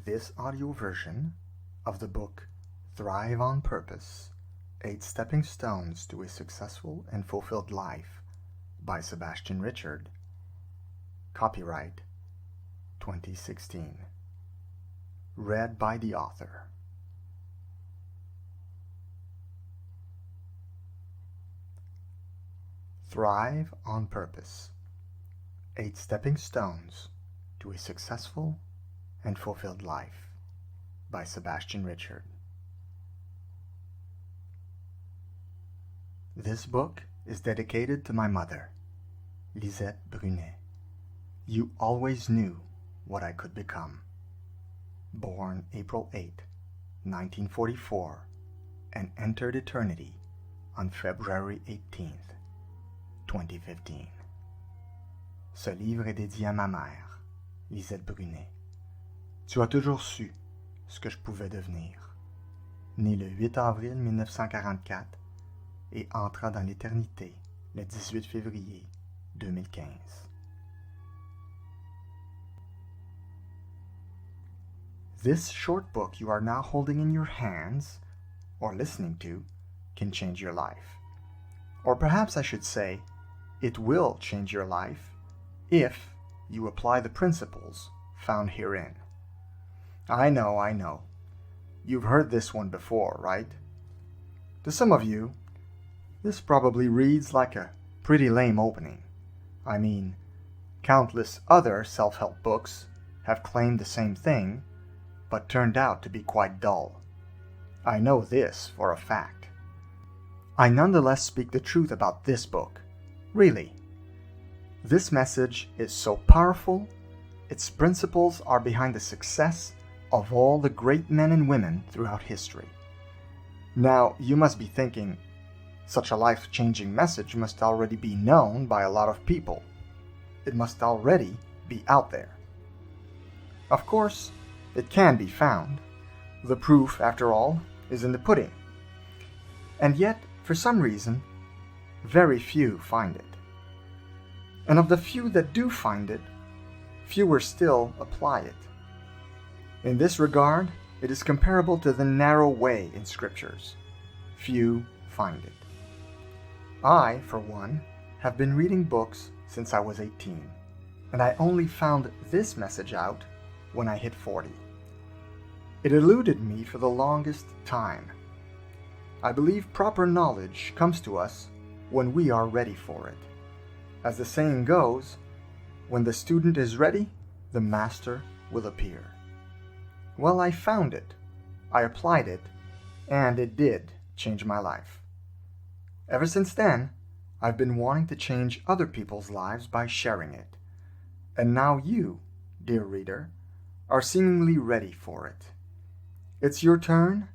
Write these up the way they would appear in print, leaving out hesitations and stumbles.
This audio version of the book Thrive on Purpose: 8 Stepping Stones to a Successful and Fulfilled Life by Sebastien Richard. Copyright 2016. Read by the author. Thrive on Purpose: 8 Stepping Stones to a Successful and Fulfilled Life by Sebastien Richard. This book is dedicated to my mother, Lisette Brunet. You always knew what I could become. Born April 8, 1944, and entered eternity on February 18, 2015. Ce livre est dédié à ma mère, Lisette Brunet. Tu as toujours su ce que je pouvais devenir. Né le 8 avril 1944 et entra dans l'éternité le 18 février 2015. This short book you are now holding in your hands, or listening to, can change your life. Or perhaps I should say, it will change your life if you apply the principles found herein. I know. You've heard this one before, right? To some of you, this probably reads like a pretty lame opening. I mean, countless other self-help books have claimed the same thing, but turned out to be quite dull. I know this for a fact. I nonetheless speak the truth about this book. Really. This message is so powerful, its principles are behind the success of all the great men and women throughout history. Now, you must be thinking, such a life-changing message must already be known by a lot of people. It must already be out there. Of course, it can be found. The proof, after all, is in the pudding. And yet, for some reason, very few find it. And of the few that do find it, fewer still apply it. In this regard, it is comparable to the narrow way in scriptures. Few find it. I, for one, have been reading books since I was 18, and I only found this message out when I hit 40. It eluded me for the longest time. I believe proper knowledge comes to us when we are ready for it. As the saying goes, when the student is ready, the master will appear. Well, I found it, I applied it, and it did change my life. Ever since then, I've been wanting to change other people's lives by sharing it. And now you, dear reader, are seemingly ready for it. It's your turn,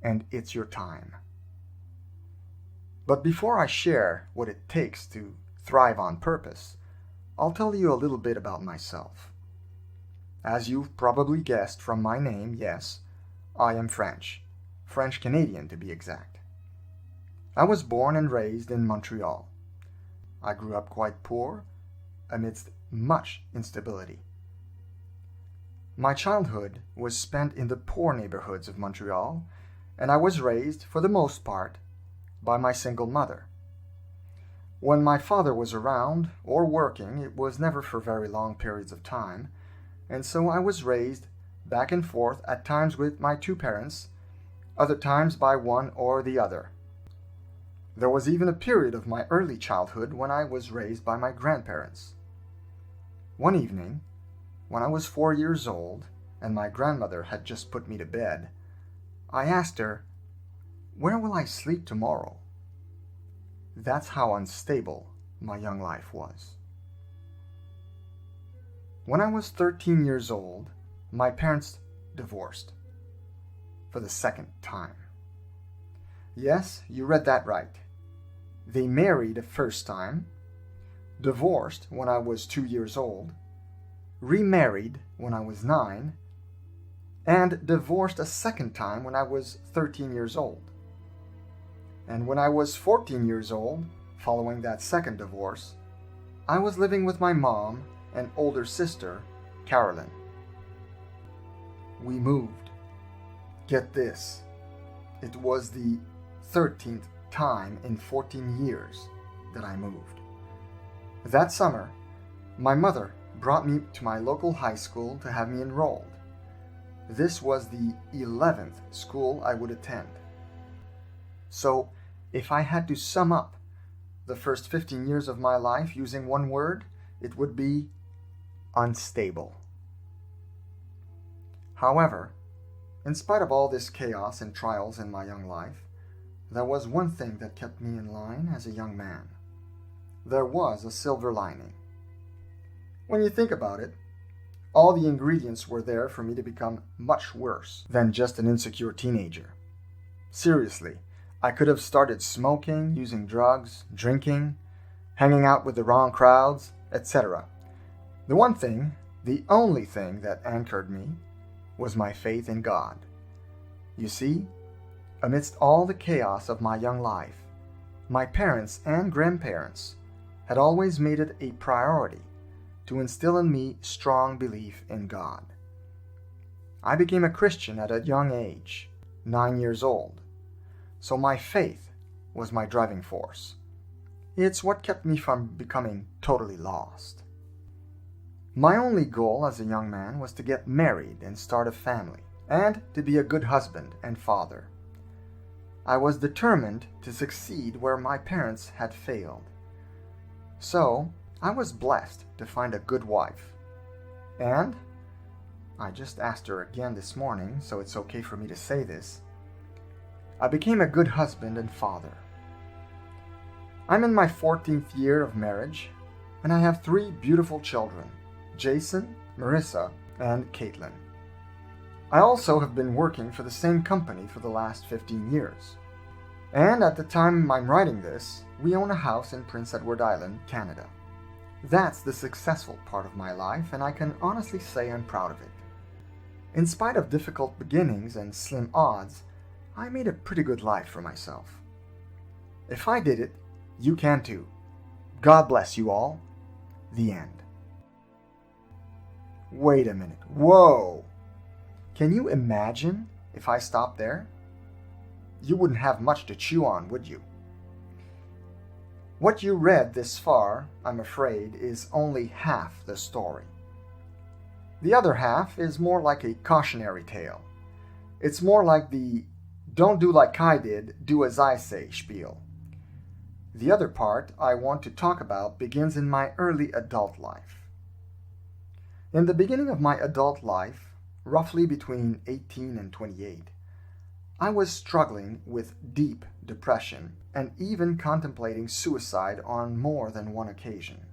and it's your time. But before I share what it takes to thrive on purpose, I'll tell you a little bit about myself. As you've probably guessed from my name, yes, I am French-Canadian to be exact. I was born and raised in Montreal. I grew up quite poor, amidst much instability. My childhood was spent in the poor neighborhoods of Montreal, and I was raised, for the most part, by my single mother. When my father was around or working, it was never for very long periods of time, and so I was raised back and forth, at times with my two parents, other times by one or the other. There was even a period of my early childhood when I was raised by my grandparents. One evening, when I was 4 years old and my grandmother had just put me to bed, I asked her, "Where will I sleep tomorrow?" That's how unstable my young life was. When I was 13 years old, my parents divorced. For the second time. Yes, you read that right. They married a first time, divorced when I was 2 years old, remarried when I was 9, and divorced a second time when I was 13 years old. And when I was 14 years old, following that second divorce, I was living with my mom and older sister, Carolyn. we moved. Get this, it was the 13th time in 14 years that I moved. That summer, my mother brought me to my local high school to have me enrolled. This was the 11th school I would attend. So, if I had to sum up the first 15 years of my life using one word, it would be unstable. However, in spite of all this chaos and trials in my young life, there was one thing that kept me in line as a young man. There was a silver lining. When you think about it, all the ingredients were there for me to become much worse than just an insecure teenager. Seriously, I could have started smoking, using drugs, drinking, hanging out with the wrong crowds, etc. The one thing, the only thing that anchored me was my faith in God. You see, amidst all the chaos of my young life, my parents and grandparents had always made it a priority to instill in me strong belief in God. I became a Christian at a young age, 9 years old, so my faith was my driving force. It's what kept me from becoming totally lost. My only goal as a young man was to get married and start a family, and to be a good husband and father. I was determined to succeed where my parents had failed. So, I was blessed to find a good wife. And, I just asked her again this morning, so it's okay for me to say this, I became a good husband and father. I'm in my 14th year of marriage, and I have 3 beautiful children, Jason, Marissa, and Caitlin. I also have been working for the same company for the last 15 years. And at the time I'm writing this, we own a house in Prince Edward Island, Canada. That's the successful part of my life, and I can honestly say I'm proud of it. In spite of difficult beginnings and slim odds, I made a pretty good life for myself. If I did it, you can too. God bless you all. The end. Wait a minute. Whoa! Can you imagine if I stopped there? You wouldn't have much to chew on, would you? What you read this far, I'm afraid, is only half the story. The other half is more like a cautionary tale. It's more like the "don't do like I did, do as I say" spiel. The other part I want to talk about begins in my early adult life. In the beginning of my adult life, roughly between 18 and 28, I was struggling with deep depression and even contemplating suicide on more than one occasion.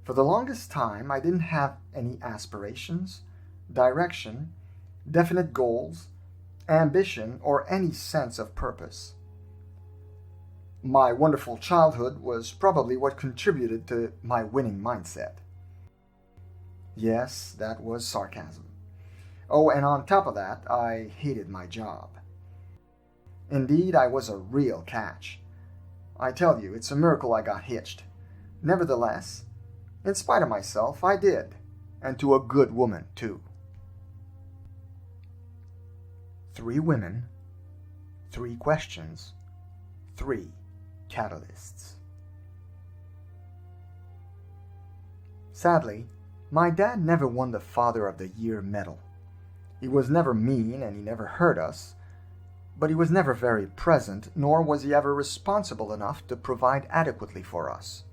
For the longest time, I didn't have any aspirations, direction, definite goals, ambition, or any sense of purpose. My wonderful childhood was probably what contributed to my winning mindset. Yes, that was sarcasm. Oh, and on top of that, I hated my job. Indeed, I was a real catch. I tell you, it's a miracle I got hitched. Nevertheless, in spite of myself, I did, and to a good woman, too. 3 women, 3 questions, 3 catalysts. Sadly, my dad never won the Father of the Year medal. He was never mean and he never hurt us, but he was never very present, nor was he ever responsible enough to provide adequately for us.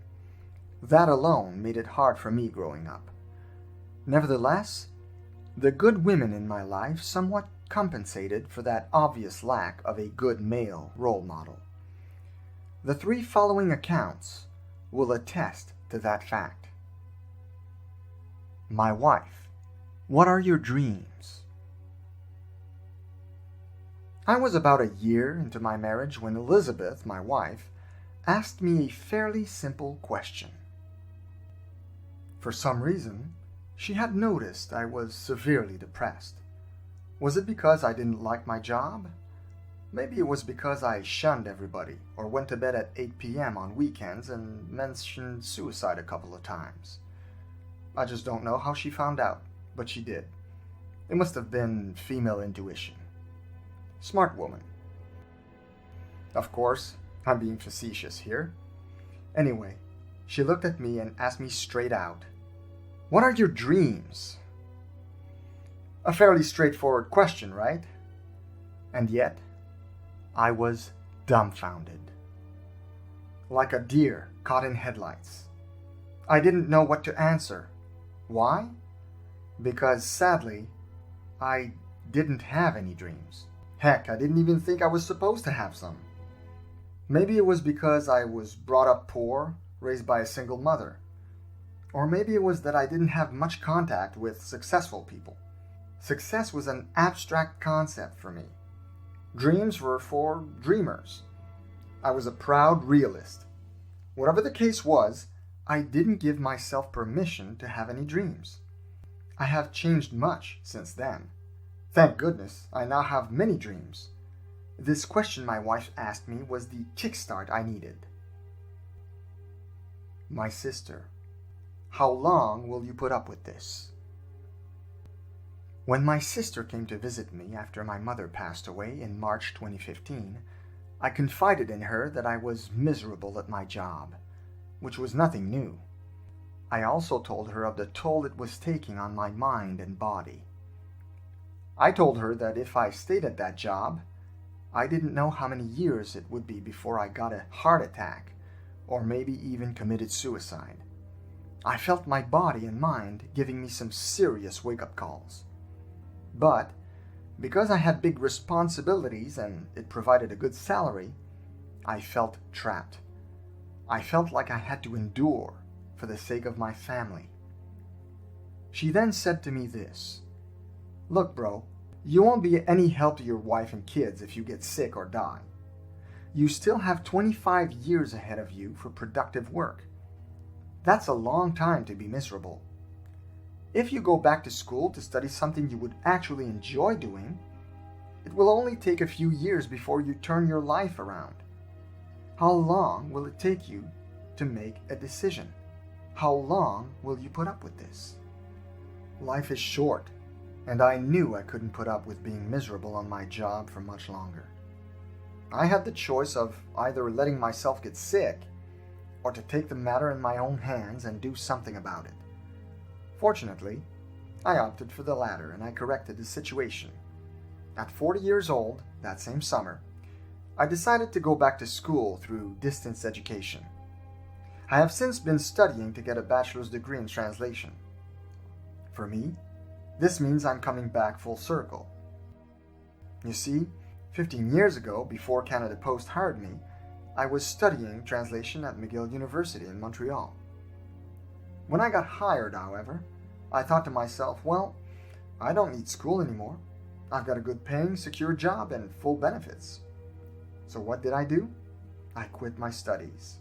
That alone made it hard for me growing up. Nevertheless, the good women in my life somewhat compensated for that obvious lack of a good male role model. The 3 following accounts will attest to that fact. My wife, what are your dreams? I was about a year into my marriage when Elizabeth, my wife, asked me a fairly simple question. For some reason, she had noticed I was severely depressed. Was it because I didn't like my job? Maybe it was because I shunned everybody or went to bed at 8 p.m. on weekends and mentioned suicide a couple of times. I just don't know how she found out, but she did. It must have been female intuition. Smart woman. Of course, I'm being facetious here. Anyway, she looked at me and asked me straight out, "What are your dreams?" A fairly straightforward question, right? And yet, I was dumbfounded. Like a deer caught in headlights. I didn't know what to answer. Why? Because sadly, I didn't have any dreams. Heck, I didn't even think I was supposed to have some. Maybe it was because I was brought up poor, raised by a single mother. Or maybe it was that I didn't have much contact with successful people. Success was an abstract concept for me. Dreams were for dreamers. I was a proud realist. Whatever the case was, I didn't give myself permission to have any dreams. I have changed much since then. Thank goodness, I now have many dreams. This question my wife asked me was the kickstart I needed. My sister, how long will you put up with this? When my sister came to visit me after my mother passed away in March 2015, I confided in her that I was miserable at my job, which was nothing new. I also told her of the toll it was taking on my mind and body. I told her that if I stayed at that job, I didn't know how many years it would be before I got a heart attack, or maybe even committed suicide. I felt my body and mind giving me some serious wake-up calls. But because I had big responsibilities and it provided a good salary, I felt trapped. I felt like I had to endure for the sake of my family. She then said to me this, "Look, bro, you won't be any help to your wife and kids if you get sick or die. You still have 25 years ahead of you for productive work. That's a long time to be miserable. If you go back to school to study something you would actually enjoy doing, it will only take a few years before you turn your life around. How long will it take you to make a decision? How long will you put up with this? Life is short, and I knew I couldn't put up with being miserable on my job for much longer. I had the choice of either letting myself get sick or to take the matter in my own hands and do something about it. Fortunately, I opted for the latter and I corrected the situation. At 40 years old, that same summer, I decided to go back to school through distance education. I have since been studying to get a bachelor's degree in translation. For me, this means I'm coming back full circle. You see, 15 years ago, before Canada Post hired me, I was studying translation at McGill University in Montreal. When I got hired, however, I thought to myself, well, I don't need school anymore. I've got a good paying, secure job and full benefits. So what did I do? I quit my studies.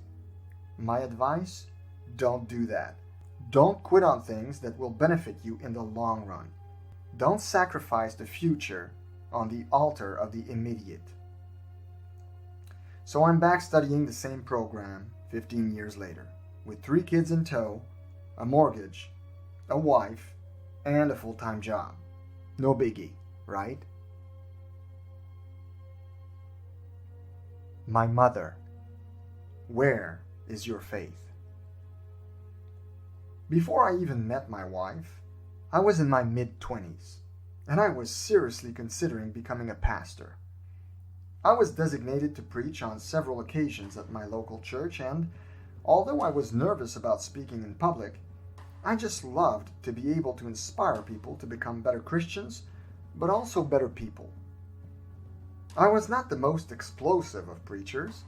My advice? Don't do that. Don't quit on things that will benefit you in the long run. Don't sacrifice the future on the altar of the immediate. So I'm back studying the same program 15 years later, with 3 kids in tow, a mortgage, a wife, and a full-time job. No biggie, right? My mother. Where is your faith? Before I even met my wife, I was in my mid-20s, and I was seriously considering becoming a pastor. I was designated to preach on several occasions at my local church, and although I was nervous about speaking in public, I just loved to be able to inspire people to become better Christians, but also better people. I was not the most explosive of preachers,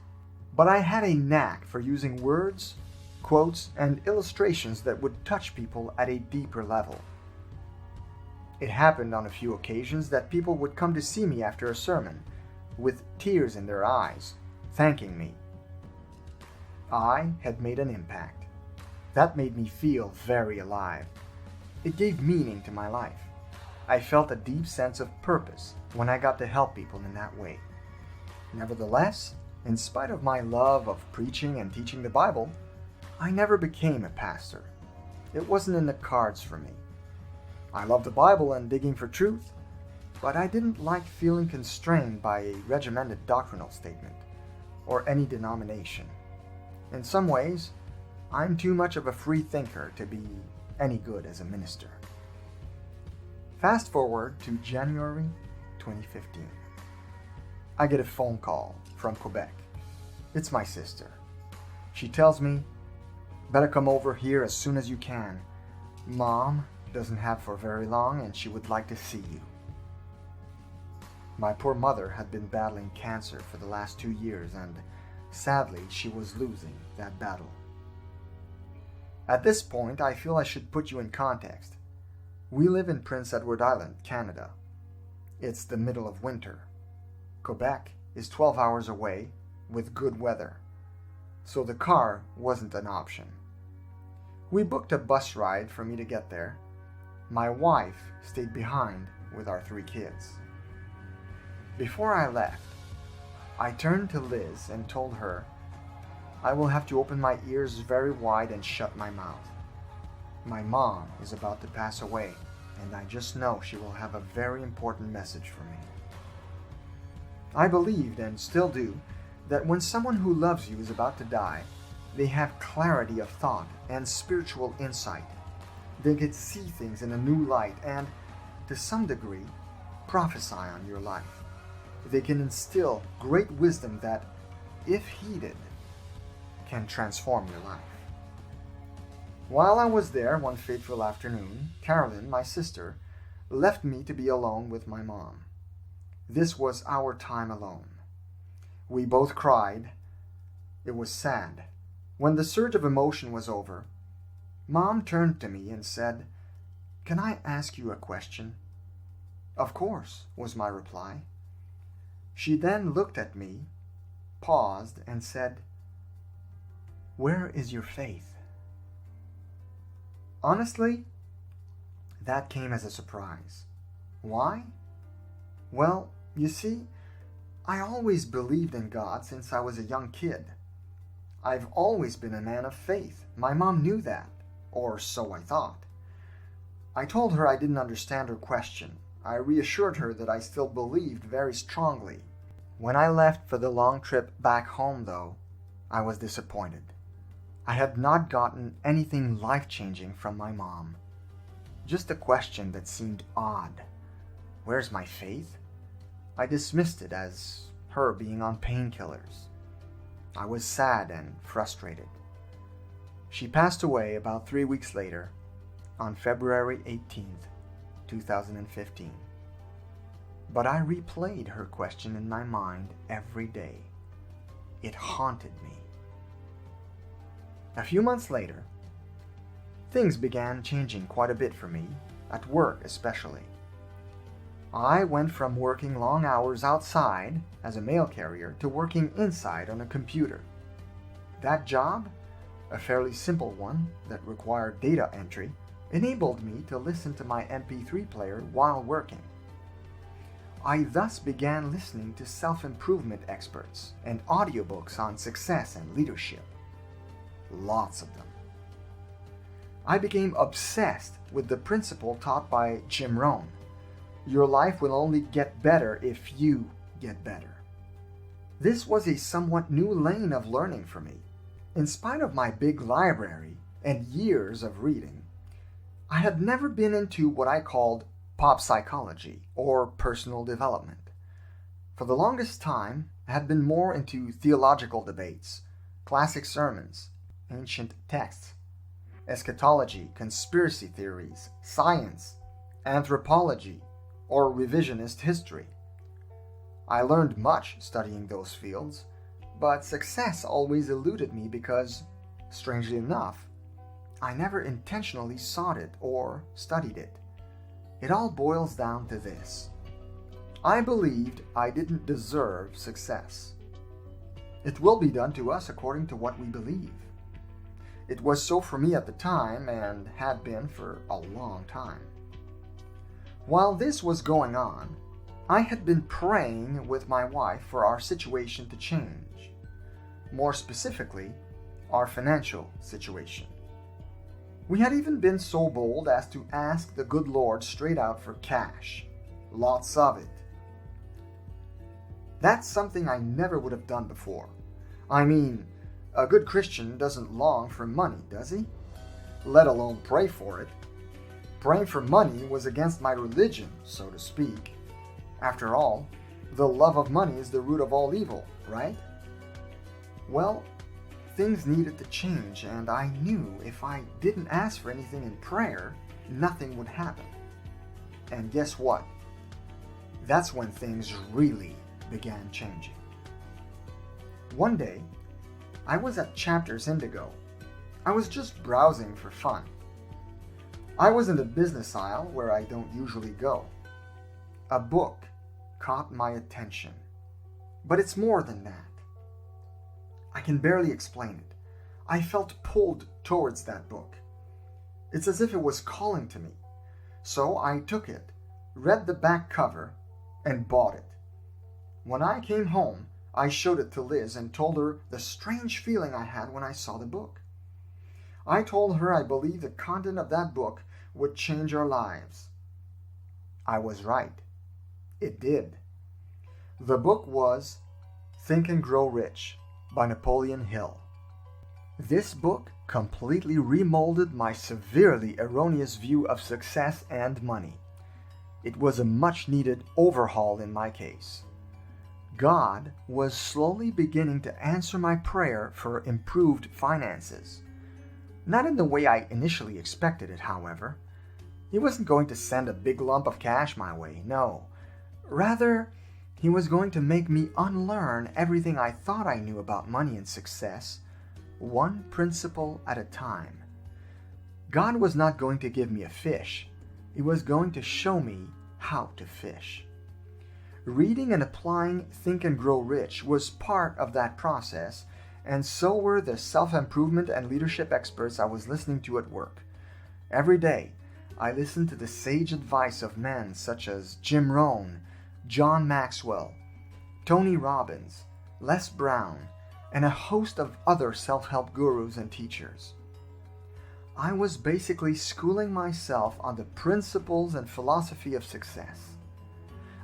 but I had a knack for using words, quotes, and illustrations that would touch people at a deeper level. It happened on a few occasions that people would come to see me after a sermon, with tears in their eyes, thanking me. I had made an impact. That made me feel very alive. It gave meaning to my life. I felt a deep sense of purpose when I got to help people in that way. Nevertheless, in spite of my love of preaching and teaching the Bible, I never became a pastor. It wasn't in the cards for me. I love the Bible and digging for truth, but I didn't like feeling constrained by a regimented doctrinal statement or any denomination. In some ways, I'm too much of a free thinker to be any good as a minister. Fast forward to January 2015. I get a phone call from Quebec. It's my sister. She tells me, "Better come over here as soon as you can. Mom doesn't have for very long and she would like to see you." My poor mother had been battling cancer for the last 2 years, and sadly she was losing that battle. At this point, I feel I should put you in context. We live in Prince Edward Island, Canada. It's the middle of winter. Quebec is 12 hours away with good weather, so the car wasn't an option. We booked a bus ride for me to get there. My wife stayed behind with our 3 kids. Before I left, I turned to Liz and told her, "I will have to open my ears very wide and shut my mouth. My mom is about to pass away, and I just know she will have a very important message for me." I believed, and still do, that when someone who loves you is about to die, they have clarity of thought and spiritual insight. They can see things in a new light and, to some degree, prophesy on your life. They can instill great wisdom that, if heeded, can transform your life. While I was there one fateful afternoon, Carolyn, my sister, left me to be alone with my mom. This was our time alone. We both cried. It was sad. When the surge of emotion was over, Mom turned to me and said, "Can I ask you a question?" "Of course," was my reply. She then looked at me, paused, and said, "Where is your faith?" Honestly, that came as a surprise. Why? Well, you see, I always believed in God since I was a young kid. I've always been a man of faith. My mom knew that, or so I thought. I told her I didn't understand her question. I reassured her that I still believed very strongly. When I left for the long trip back home, though, I was disappointed. I had not gotten anything life-changing from my mom. Just a question that seemed odd. Where's my faith? I dismissed it as her being on painkillers. I was sad and frustrated. She passed away about 3 weeks later, on February 18th, 2015. But I replayed her question in my mind every day. It haunted me. A few months later, things began changing quite a bit for me, at work especially. I went from working long hours outside as a mail carrier to working inside on a computer. That job, a fairly simple one that required data entry, enabled me to listen to my MP3 player while working. I thus began listening to self-improvement experts and audiobooks on success and leadership. Lots of them. I became obsessed with the principle taught by Jim Rohn. Your life will only get better if you get better. This was a somewhat new lane of learning for me. In spite of my big library and years of reading, I had never been into what I called pop psychology or personal development. For the longest time, I had been more into theological debates, classic sermons, ancient texts, eschatology, conspiracy theories, science, anthropology, or revisionist history. I learned much studying those fields, but success always eluded me because, strangely enough, I never intentionally sought it or studied it. It all boils down to this. I believed I didn't deserve success. It will be done to us according to what we believe. It was so for me at the time and had been for a long time. While this was going on, I had been praying with my wife for our situation to change. More specifically, our financial situation. We had even been so bold as to ask the good Lord straight out for cash. Lots of it. That's something I never would have done before. I mean, a good Christian doesn't long for money, does he? Let alone pray for it. Praying for money was against my religion, so to speak. After all, the love of money is the root of all evil, right? Well, things needed to change, and I knew if I didn't ask for anything in prayer, nothing would happen. And guess what? That's when things really began changing. One day, I was at Chapters Indigo. I was just browsing for fun. I was in the business aisle where I don't usually go. A book caught my attention. But it's more than that. I can barely explain it. I felt pulled towards that book. It's as if it was calling to me. So I took it, read the back cover, and bought it. When I came home, I showed it to Liz and told her the strange feeling I had when I saw the book. I told her I believed the content of that book would change our lives. I was right. It did. The book was Think and Grow Rich by Napoleon Hill. This book completely remolded my severely erroneous view of success and money. It was a much-needed overhaul in my case. God was slowly beginning to answer my prayer for improved finances. Not in the way I initially expected it, however. He wasn't going to send a big lump of cash my way, no. Rather, he was going to make me unlearn everything I thought I knew about money and success, one principle at a time. God was not going to give me a fish. He was going to show me how to fish. Reading and applying Think and Grow Rich was part of that process, and so were the self-improvement and leadership experts I was listening to at work. Every day, I listened to the sage advice of men such as Jim Rohn, John Maxwell, Tony Robbins, Les Brown, and a host of other self-help gurus and teachers. I was basically schooling myself on the principles and philosophy of success.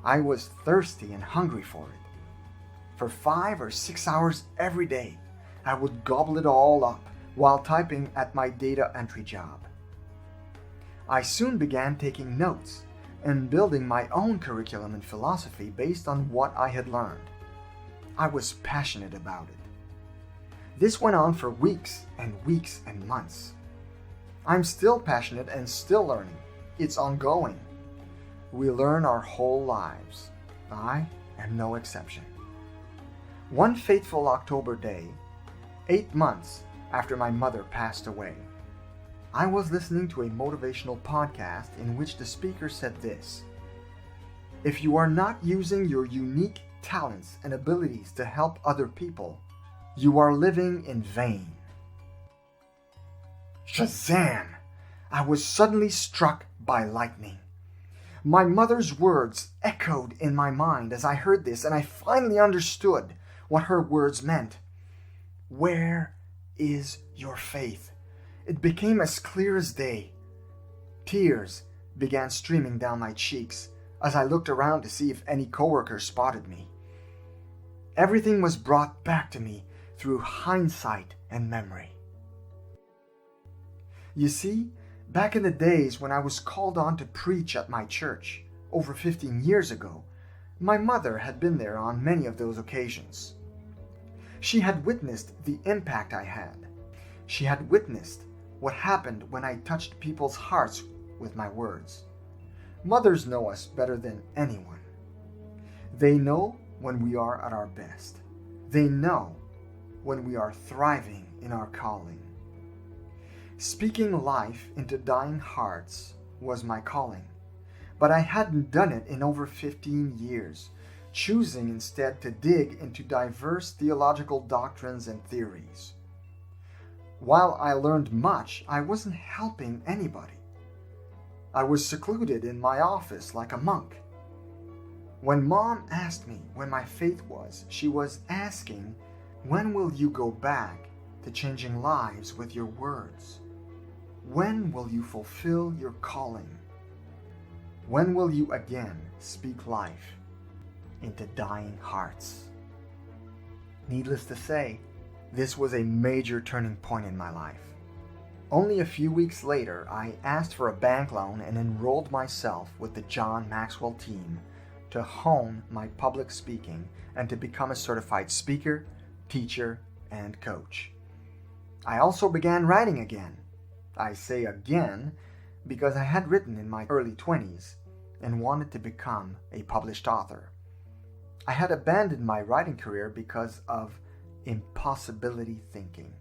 I was thirsty and hungry for it. For 5 or 6 hours every day, I would gobble it all up while typing at my data entry job. I soon began taking notes and building my own curriculum and philosophy based on what I had learned. I was passionate about it. This went on for weeks and weeks and months. I'm still passionate and still learning. It's ongoing. We learn our whole lives. I am no exception. One fateful October day, 8 months after my mother passed away, I was listening to a motivational podcast in which the speaker said this: "If you are not using your unique talents and abilities to help other people, you are living in vain." Shazam! I was suddenly struck by lightning. My mother's words echoed in my mind as I heard this, and I finally understood what her words meant. Where is your faith? It became as clear as day. Tears began streaming down my cheeks as I looked around to see if any coworker spotted me. Everything was brought back to me through hindsight and memory. You see, back in the days when I was called on to preach at my church, over 15 years ago, my mother had been there on many of those occasions. She had witnessed the impact I had. She had witnessed what happened when I touched people's hearts with my words. Mothers know us better than anyone. They know when we are at our best. They know when we are thriving in our calling. Speaking life into dying hearts was my calling, but I hadn't done it in over 15 years, choosing instead to dig into diverse theological doctrines and theories. While I learned much, I wasn't helping anybody. I was secluded in my office like a monk. When Mom asked me when my faith was, she was asking, "When will you go back to changing lives with your words?" When will you fulfill your calling? When will you again speak life into dying hearts? Needless to say, this was a major turning point in my life. Only a few weeks later, I asked for a bank loan and enrolled myself with the John Maxwell team to hone my public speaking and to become a certified speaker, teacher, and coach. I also began writing again. I say again because I had written in my early 20s and wanted to become a published author. I had abandoned my writing career because of impossibility thinking.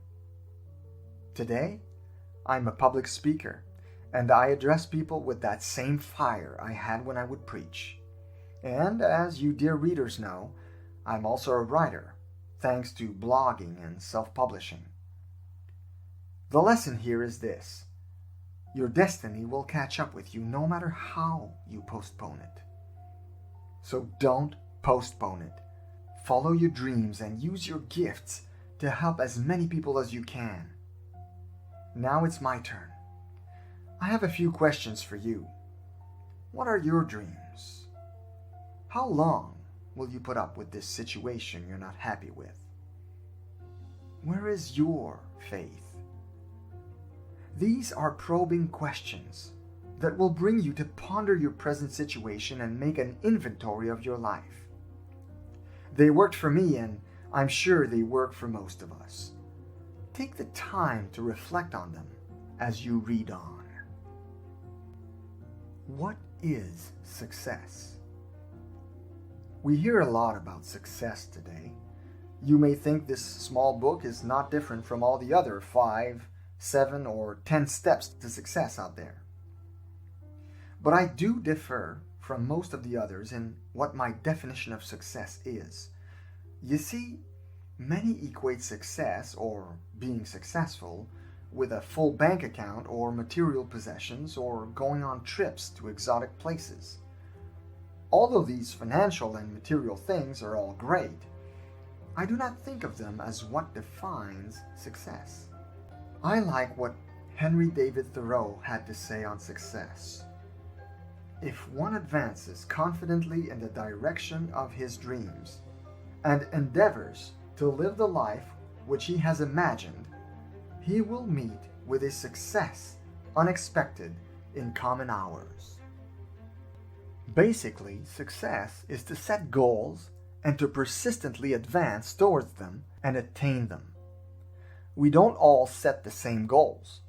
Today, I'm a public speaker, and I address people with that same fire I had when I would preach. And as you dear readers know, I'm also a writer, thanks to blogging and self-publishing. The lesson here is this: your destiny will catch up with you no matter how you postpone it. So don't postpone it. Follow your dreams and use your gifts to help as many people as you can. Now it's my turn. I have a few questions for you. What are your dreams? How long will you put up with this situation you're not happy with? Where is your faith? These are probing questions that will bring you to ponder your present situation and make an inventory of your life. They worked for me, and I'm sure they work for most of us. Take the time to reflect on them as you read on. What is success? We hear a lot about success today. You may think this small book is not different from all the other 5, 7, or 10 steps to success out there. But I do differ from most of the others in what my definition of success is. You see, many equate success, or being successful, with a full bank account or material possessions or going on trips to exotic places. Although these financial and material things are all great, I do not think of them as what defines success. I like what Henry David Thoreau had to say on success. If one advances confidently in the direction of his dreams and endeavors to live the life which he has imagined, he will meet with a success unexpected in common hours. Basically, success is to set goals and to persistently advance towards them and attain them. We don't all set the same goals.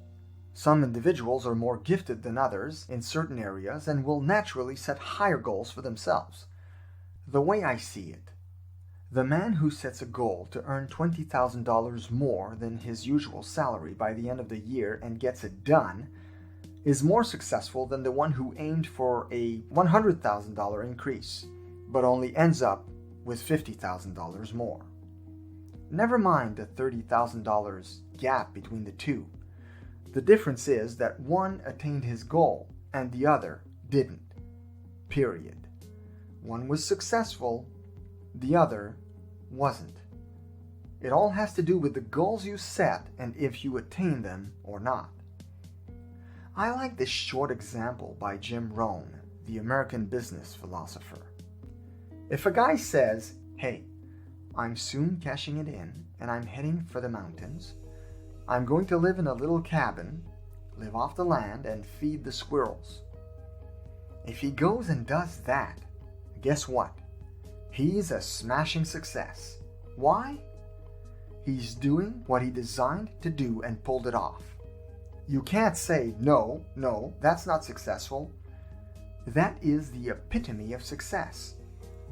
Some individuals are more gifted than others in certain areas and will naturally set higher goals for themselves. The way I see it, the man who sets a goal to earn $20,000 more than his usual salary by the end of the year and gets it done is more successful than the one who aimed for a $100,000 increase, but only ends up with $50,000 more. Never mind the $30,000 gap between the two. The difference is that one attained his goal and the other didn't. Period. One was successful, the other wasn't. It all has to do with the goals you set and if you attain them or not. I like this short example by Jim Rohn, the American business philosopher. If a guy says, "Hey, I'm soon cashing it in and I'm heading for the mountains. I'm going to live in a little cabin, live off the land, and feed the squirrels." If he goes and does that, guess what? He's a smashing success. Why? He's doing what he designed to do and pulled it off. You can't say, no, that's not successful. That is the epitome of success.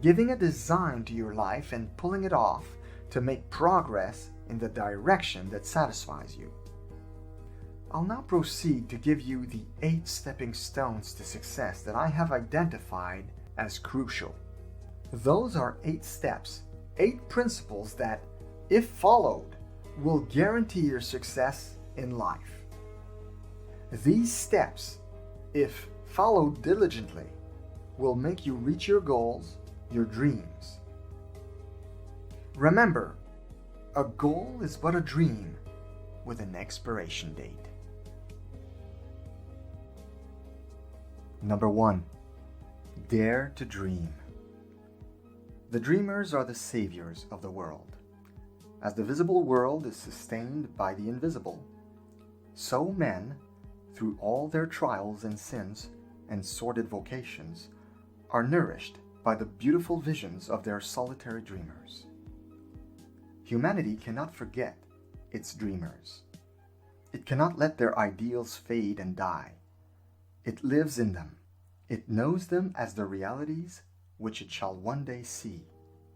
Giving a design to your life and pulling it off to make progress in the direction that satisfies you. I'll now proceed to give you the 8 stepping stones to success that I have identified as crucial. Those are 8 steps, 8 principles that, if followed, will guarantee your success in life. These steps, if followed diligently, will make you reach your goals, your dreams. Remember, a goal is but a dream with an expiration date. Number 1. Dare to dream. The dreamers are the saviors of the world. As the visible world is sustained by the invisible, so men, through all their trials and sins and sordid vocations, are nourished by the beautiful visions of their solitary dreamers. Humanity cannot forget its dreamers. It cannot let their ideals fade and die. It lives in them. It knows them as the realities which it shall one day see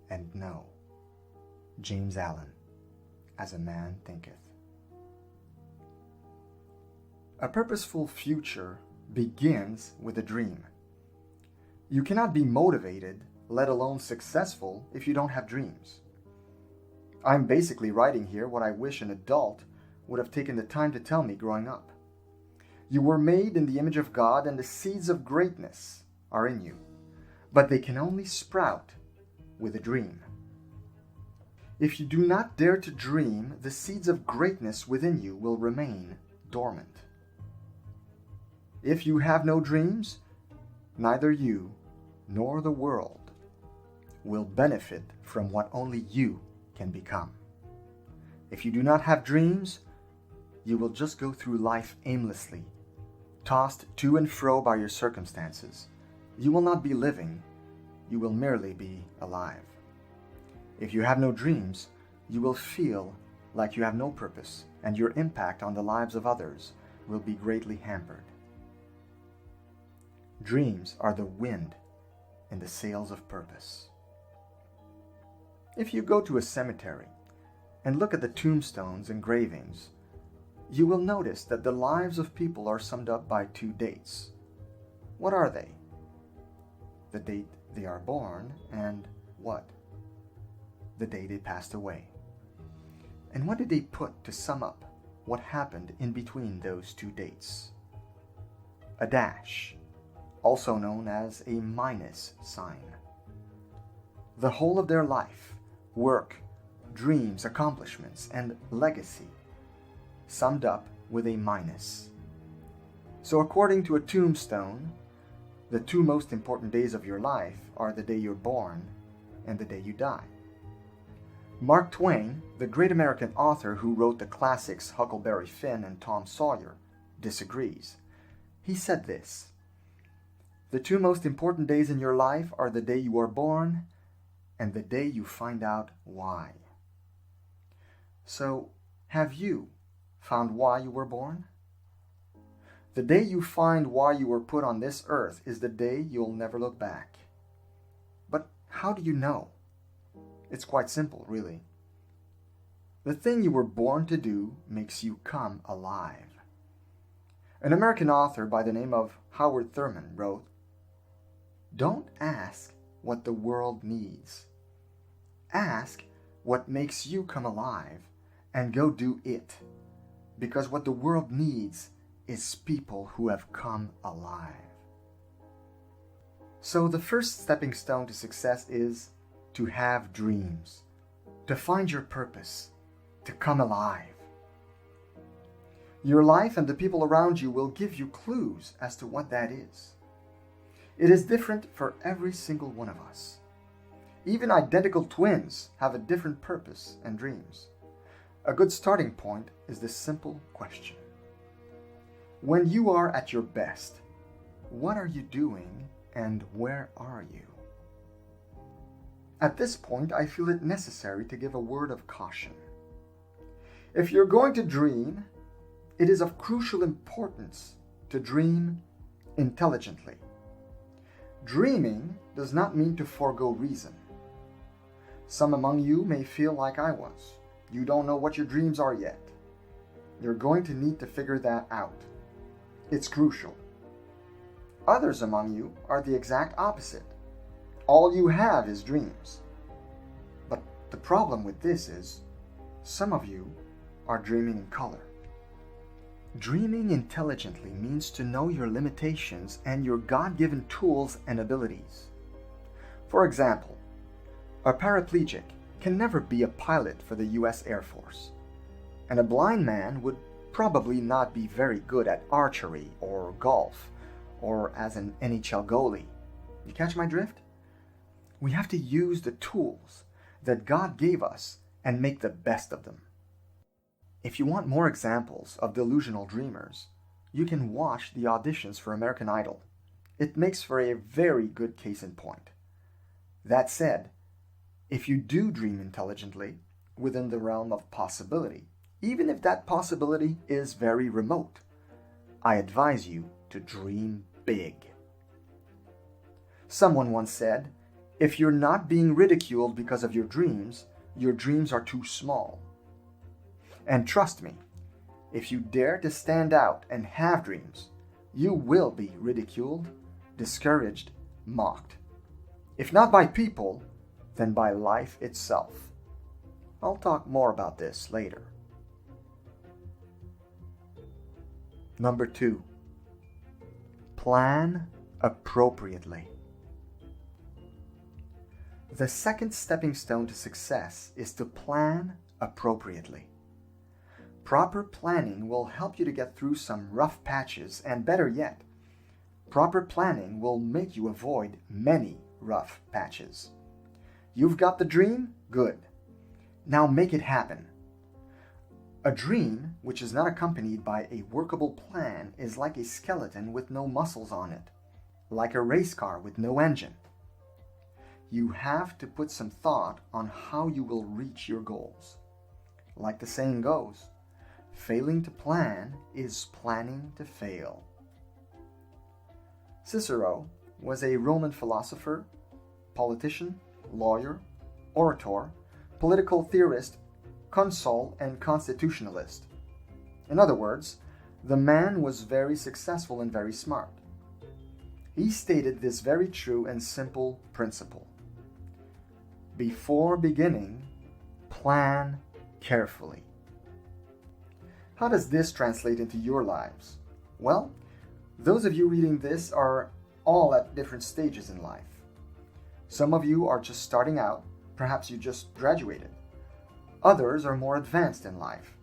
and know. James Allen, As a Man Thinketh. A purposeful future begins with a dream. You cannot be motivated, let alone successful, if you don't have dreams. I'm basically writing here what I wish an adult would have taken the time to tell me growing up. You were made in the image of God, and the seeds of greatness are in you, but they can only sprout with a dream. If you do not dare to dream, the seeds of greatness within you will remain dormant. If you have no dreams, neither you nor the world will benefit from what only you can become. If you do not have dreams, you will just go through life aimlessly, tossed to and fro by your circumstances. You will not be living, you will merely be alive. If you have no dreams, you will feel like you have no purpose, and your impact on the lives of others will be greatly hampered. Dreams are the wind in the sails of purpose. If you go to a cemetery and look at the tombstones and engravings, you will notice that the lives of people are summed up by 2 dates. What are they? The date they are born and what? The day they passed away. And what did they put to sum up what happened in between those 2 dates? A dash, also known as a minus sign. The whole of their life, work, dreams, accomplishments, and legacy summed up with a minus. So according to a tombstone, the 2 most important days of your life are the day you're born and the day you die. Mark Twain, the great American author who wrote the classics Huckleberry Finn and Tom Sawyer, disagrees. He said this: "The 2 most important days in your life are the day you are born and the day you find out why." So, have you found why you were born? The day you find why you were put on this earth is the day you'll never look back. But how do you know? It's quite simple, really. The thing you were born to do makes you come alive. An American author by the name of Howard Thurman wrote, "Don't ask what the world needs. Ask what makes you come alive and go do it, because what the world needs is people who have come alive." So the first stepping stone to success is to have dreams, to find your purpose, to come alive. Your life and the people around you will give you clues as to what that is. It is different for every single one of us. Even identical twins have a different purpose and dreams. A good starting point is this simple question: when you are at your best, what are you doing and where are you? At this point, I feel it necessary to give a word of caution. If you're going to dream, it is of crucial importance to dream intelligently. Dreaming does not mean to forego reason. Some among you may feel like I was. You don't know what your dreams are yet. You're going to need to figure that out. It's crucial. Others among you are the exact opposite. All you have is dreams. But the problem with this is, some of you are dreaming in color. Dreaming intelligently means to know your limitations and your God-given tools and abilities. For example, a paraplegic can never be a pilot for the U.S. Air Force, and a blind man would probably not be very good at archery or golf or as an NHL goalie. You catch my drift? We have to use the tools that God gave us and make the best of them. If you want more examples of delusional dreamers, you can watch the auditions for American Idol. It makes for a very good case in point. That said, if you do dream intelligently within the realm of possibility, even if that possibility is very remote, I advise you to dream big. Someone once said, if you're not being ridiculed because of your dreams are too small. And trust me, if you dare to stand out and have dreams, you will be ridiculed, discouraged, mocked. If not by people, then by life itself. I'll talk more about this later. Number 2, plan appropriately. The second stepping stone to success is to plan appropriately. Proper planning will help you to get through some rough patches, and better yet, proper planning will make you avoid many rough patches. You've got the dream? Good. Now make it happen. A dream which is not accompanied by a workable plan is like a skeleton with no muscles on it, like a race car with no engine. You have to put some thought on how you will reach your goals. Like the saying goes, failing to plan is planning to fail. Cicero was a Roman philosopher, politician, lawyer, orator, political theorist, consul, and constitutionalist. In other words, the man was very successful and very smart. He stated this very true and simple principle. Before beginning, plan carefully. How does this translate into your lives? Well, those of you reading this are all at different stages in life. Some of you are just starting out, perhaps you just graduated. Others are more advanced in life.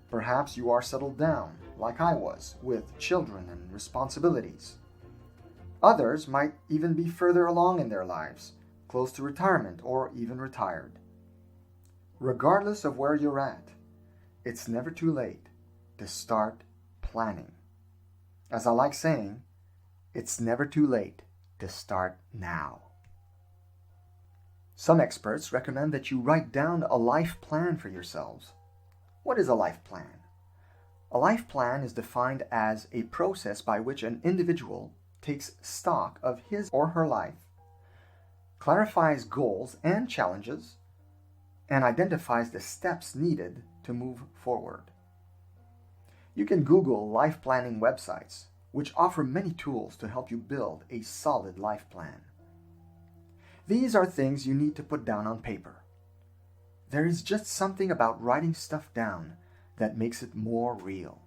Perhaps you are settled down, like I was, with children and responsibilities. Others might even be further along in their lives, close to retirement or even retired. Regardless of where you're at, it's never too late to start planning. As I like saying, it's never too late to start now. Some experts recommend that you write down a life plan for yourselves. What is a life plan? A life plan is defined as a process by which an individual takes stock of his or her life, clarifies goals and challenges, and identifies the steps needed to move forward. You can Google life planning websites, which offer many tools to help you build a solid life plan. These are things you need to put down on paper. There is just something about writing stuff down that makes it more real.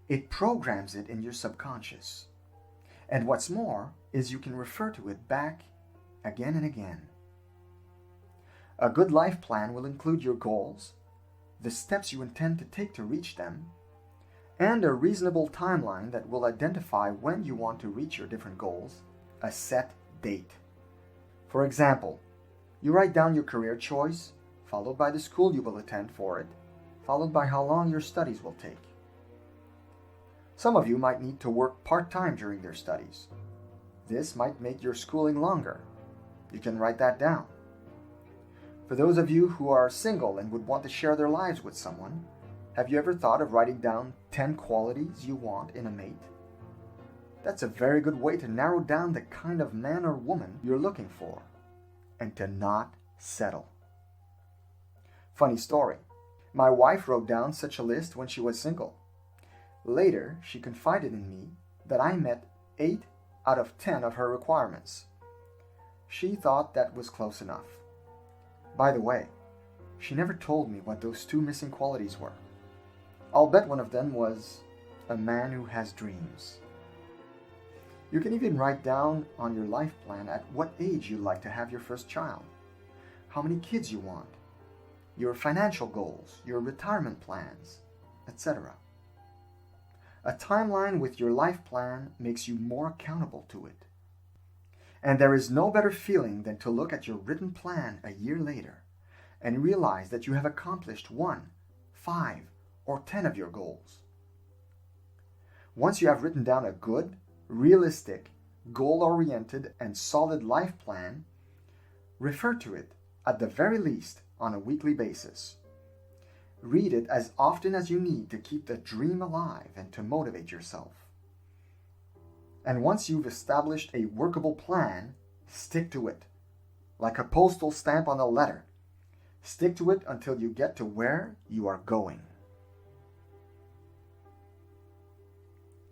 It programs it in your subconscious. And what's more is you can refer to it back again and again. A good life plan will include your goals, the steps you intend to take to reach them, and a reasonable timeline that will identify when you want to reach your different goals, a set date. For example, you write down your career choice, followed by the school you will attend for it, followed by how long your studies will take. Some of you might need to work part-time during their studies. This might make your schooling longer. You can write that down. For those of you who are single and would want to share their lives with someone, have you ever thought of writing down 10 qualities you want in a mate? That's a very good way to narrow down the kind of man or woman you're looking for, and to not settle. Funny story. My wife wrote down such a list when she was single. Later, she confided in me that I met 8 out of 10 of her requirements. She thought that was close enough. By the way, she never told me what those 2 missing qualities were. I'll bet one of them was a man who has dreams. You can even write down on your life plan at what age you'd like to have your first child, how many kids you want, your financial goals, your retirement plans, etc. A timeline with your life plan makes you more accountable to it. And there is no better feeling than to look at your written plan a year later and realize that you have accomplished 1, 5, or 10 of your goals. Once you have written down a good, realistic, goal-oriented, and solid life plan, refer to it, at the very least, on a weekly basis. Read it as often as you need to keep the dream alive and to motivate yourself. And once you've established a workable plan, stick to it. Like a postal stamp on a letter. Stick to it until you get to where you are going.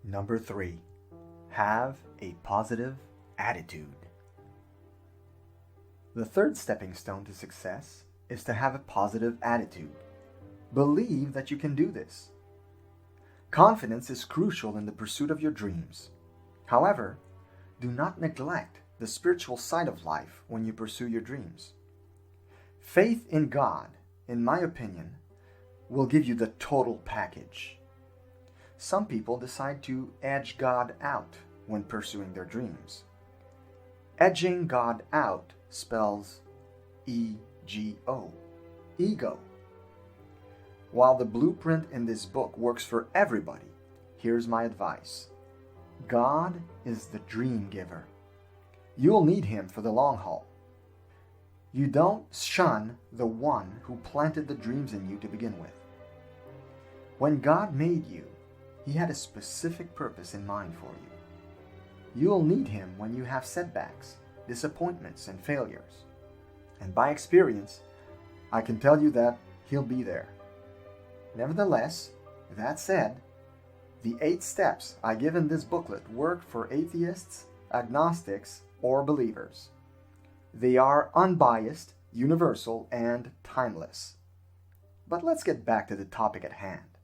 Number 3, have a positive attitude. The third stepping stone to success is to have a positive attitude. Believe that you can do this. Confidence is crucial in the pursuit of your dreams. However, do not neglect the spiritual side of life when you pursue your dreams. Faith in God, in my opinion, will give you the total package. Some people decide to edge God out when pursuing their dreams. Edging God out spells E-G-O, ego. While the blueprint in this book works for everybody, here's my advice. God is the dream giver. You'll need Him for the long haul. You don't shun the one who planted the dreams in you to begin with. When God made you, He had a specific purpose in mind for you. You'll need Him when you have setbacks, disappointments, and failures. And by experience, I can tell you that He'll be there. Nevertheless, that said, the 8 steps I give in this booklet work for atheists, agnostics, or believers. They are unbiased, universal, and timeless. But let's get back to the topic at hand.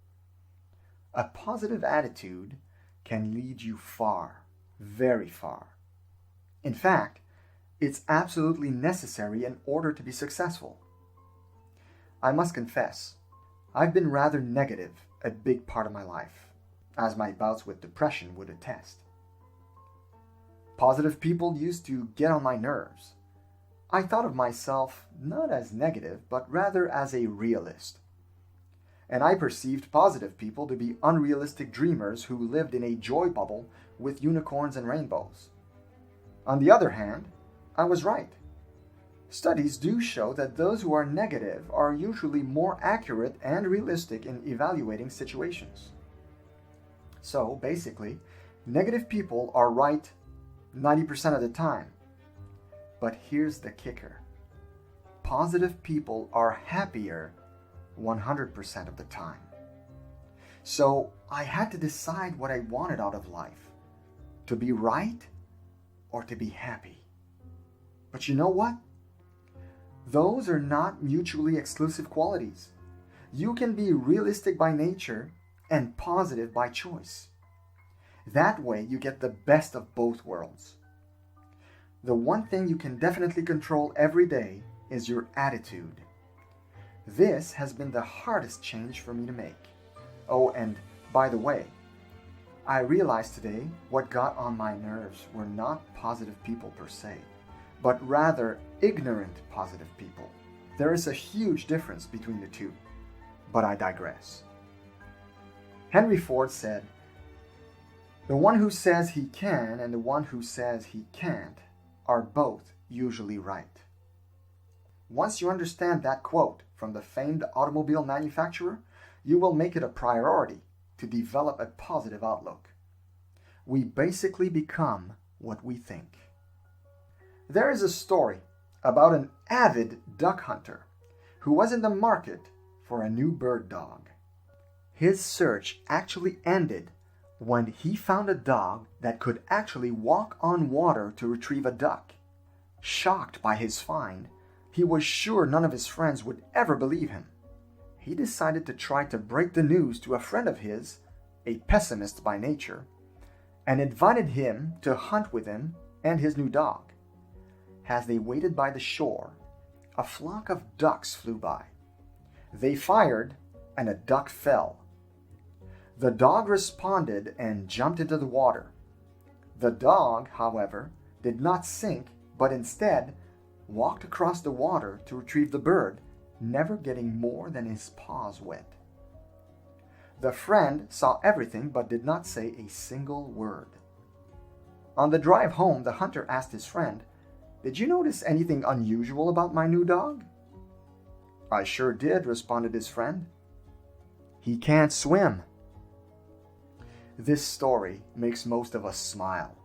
A positive attitude can lead you far, very far. In fact, it's absolutely necessary in order to be successful. I must confess, I've been rather negative a big part of my life, as my bouts with depression would attest. Positive people used to get on my nerves. I thought of myself not as negative, but rather as a realist. And I perceived positive people to be unrealistic dreamers who lived in a joy bubble with unicorns and rainbows. On the other hand, I was right. Studies do show that those who are negative are usually more accurate and realistic in evaluating situations. So, basically, negative people are right 90% of the time. But here's the kicker. Positive people are happier 100% of the time. So, I had to decide what I wanted out of life. To be right or to be happy. But you know what? Those are not mutually exclusive qualities. You can be realistic by nature and positive by choice. That way you get the best of both worlds. The one thing you can definitely control every day is your attitude. This has been the hardest change for me to make. Oh, and by the way, I realized today what got on my nerves were not positive people per se, but rather ignorant positive people. There is a huge difference between the two, but I digress. Henry Ford said, "The one who says he can and the one who says he can't are both usually right." Once you understand that quote from the famed automobile manufacturer, you will make it a priority to develop a positive outlook. We basically become what we think. There is a story about an avid duck hunter who was in the market for a new bird dog. His search actually ended when he found a dog that could actually walk on water to retrieve a duck. Shocked by his find, he was sure none of his friends would ever believe him. He decided to try to break the news to a friend of his, a pessimist by nature, and invited him to hunt with him and his new dog. As they waited by the shore, a flock of ducks flew by. They fired, and a duck fell. The dog responded and jumped into the water. The dog, however, did not sink, but instead walked across the water to retrieve the bird, never getting more than his paws wet. The friend saw everything but did not say a single word. On the drive home, the hunter asked his friend, "Did you notice anything unusual about my new dog?" "I sure did," responded his friend. "He can't swim." This story makes most of us smile.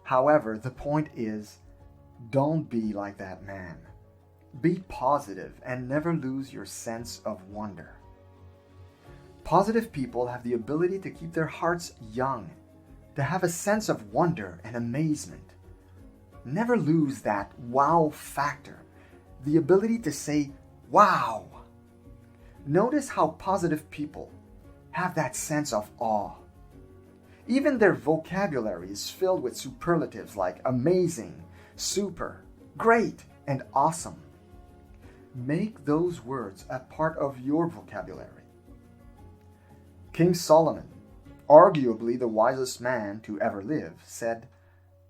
However, the point is, don't be like that man. Be positive and never lose your sense of wonder. Positive people have the ability to keep their hearts young, to have a sense of wonder and amazement. Never lose that wow factor, the ability to say, wow. Notice how positive people have that sense of awe. Even their vocabulary is filled with superlatives like amazing, super, great, and awesome. Make those words a part of your vocabulary. King Solomon, arguably the wisest man to ever live, said,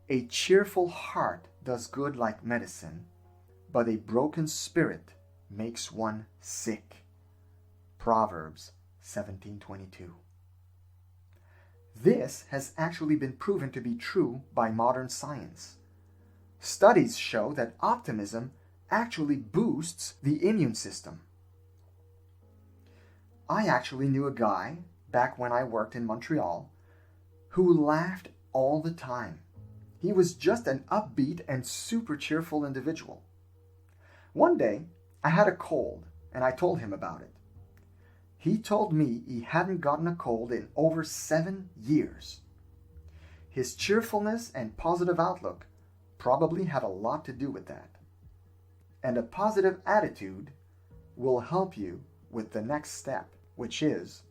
"A cheerful heart does good like medicine, but a broken spirit makes one sick." Proverbs 17:22. This has actually been proven to be true by modern science. Studies show that optimism actually boosts the immune system. I actually knew a guy back when I worked in Montreal who laughed all the time. He was just an upbeat and super cheerful individual. One day, I had a cold and I told him about it. He told me he hadn't gotten a cold in over 7 years. His cheerfulness and positive outlook probably had a lot to do with that. And a positive attitude will help you with the next step, which is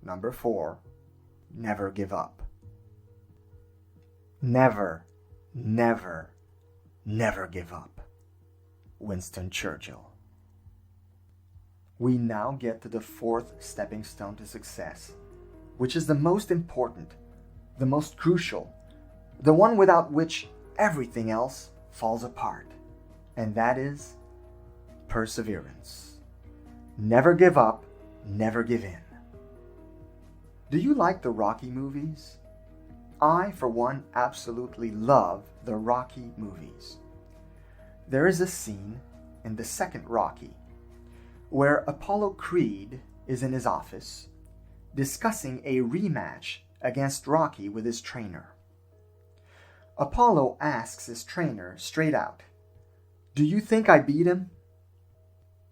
number 4, never give up. Never, never, never give up. Winston Churchill. We now get to the 4th stepping stone to success, which is the most important, the most crucial, the one without which everything else falls apart, and that is perseverance. Never give up, never give in. Do you like the Rocky movies? I, for one, absolutely love the Rocky movies. There is a scene in the second Rocky where Apollo Creed is in his office discussing a rematch against Rocky with his trainer. Apollo asks his trainer straight out, "Do you think I beat him?"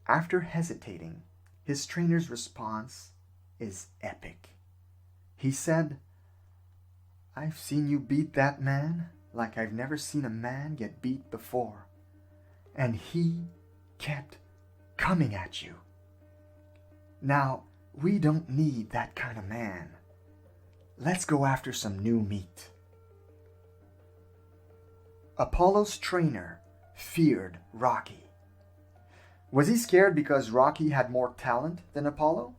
After hesitating, his trainer's response is epic. He said, "I've seen you beat that man like I've never seen a man get beat before. And he kept coming at you. Now, we don't need that kind of man. Let's go after some new meat." Apollo's trainer feared Rocky. Was he scared because Rocky had more talent than Apollo?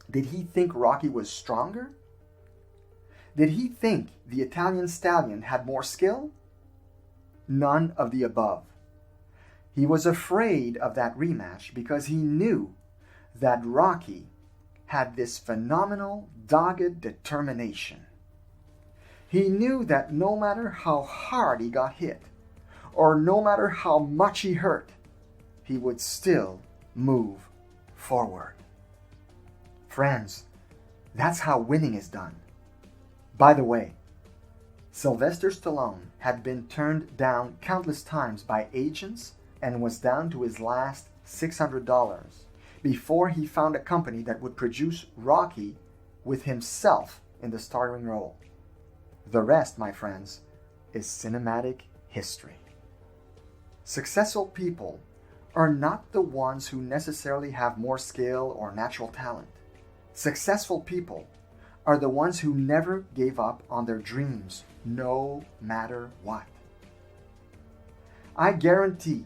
Did he think Rocky was stronger? Did he think the Italian stallion had more skill? None of the above. He was afraid of that rematch because he knew that Rocky had this phenomenal, dogged determination. He knew that no matter how hard he got hit, or no matter how much he hurt, he would still move forward. Friends, that's how winning is done. By the way, Sylvester Stallone had been turned down countless times by agents and was down to his last $600 before he found a company that would produce Rocky with himself in the starring role. The rest, my friends, is cinematic history. Successful people are not the ones who necessarily have more skill or natural talent. Successful people are the ones who never gave up on their dreams, no matter what. I guarantee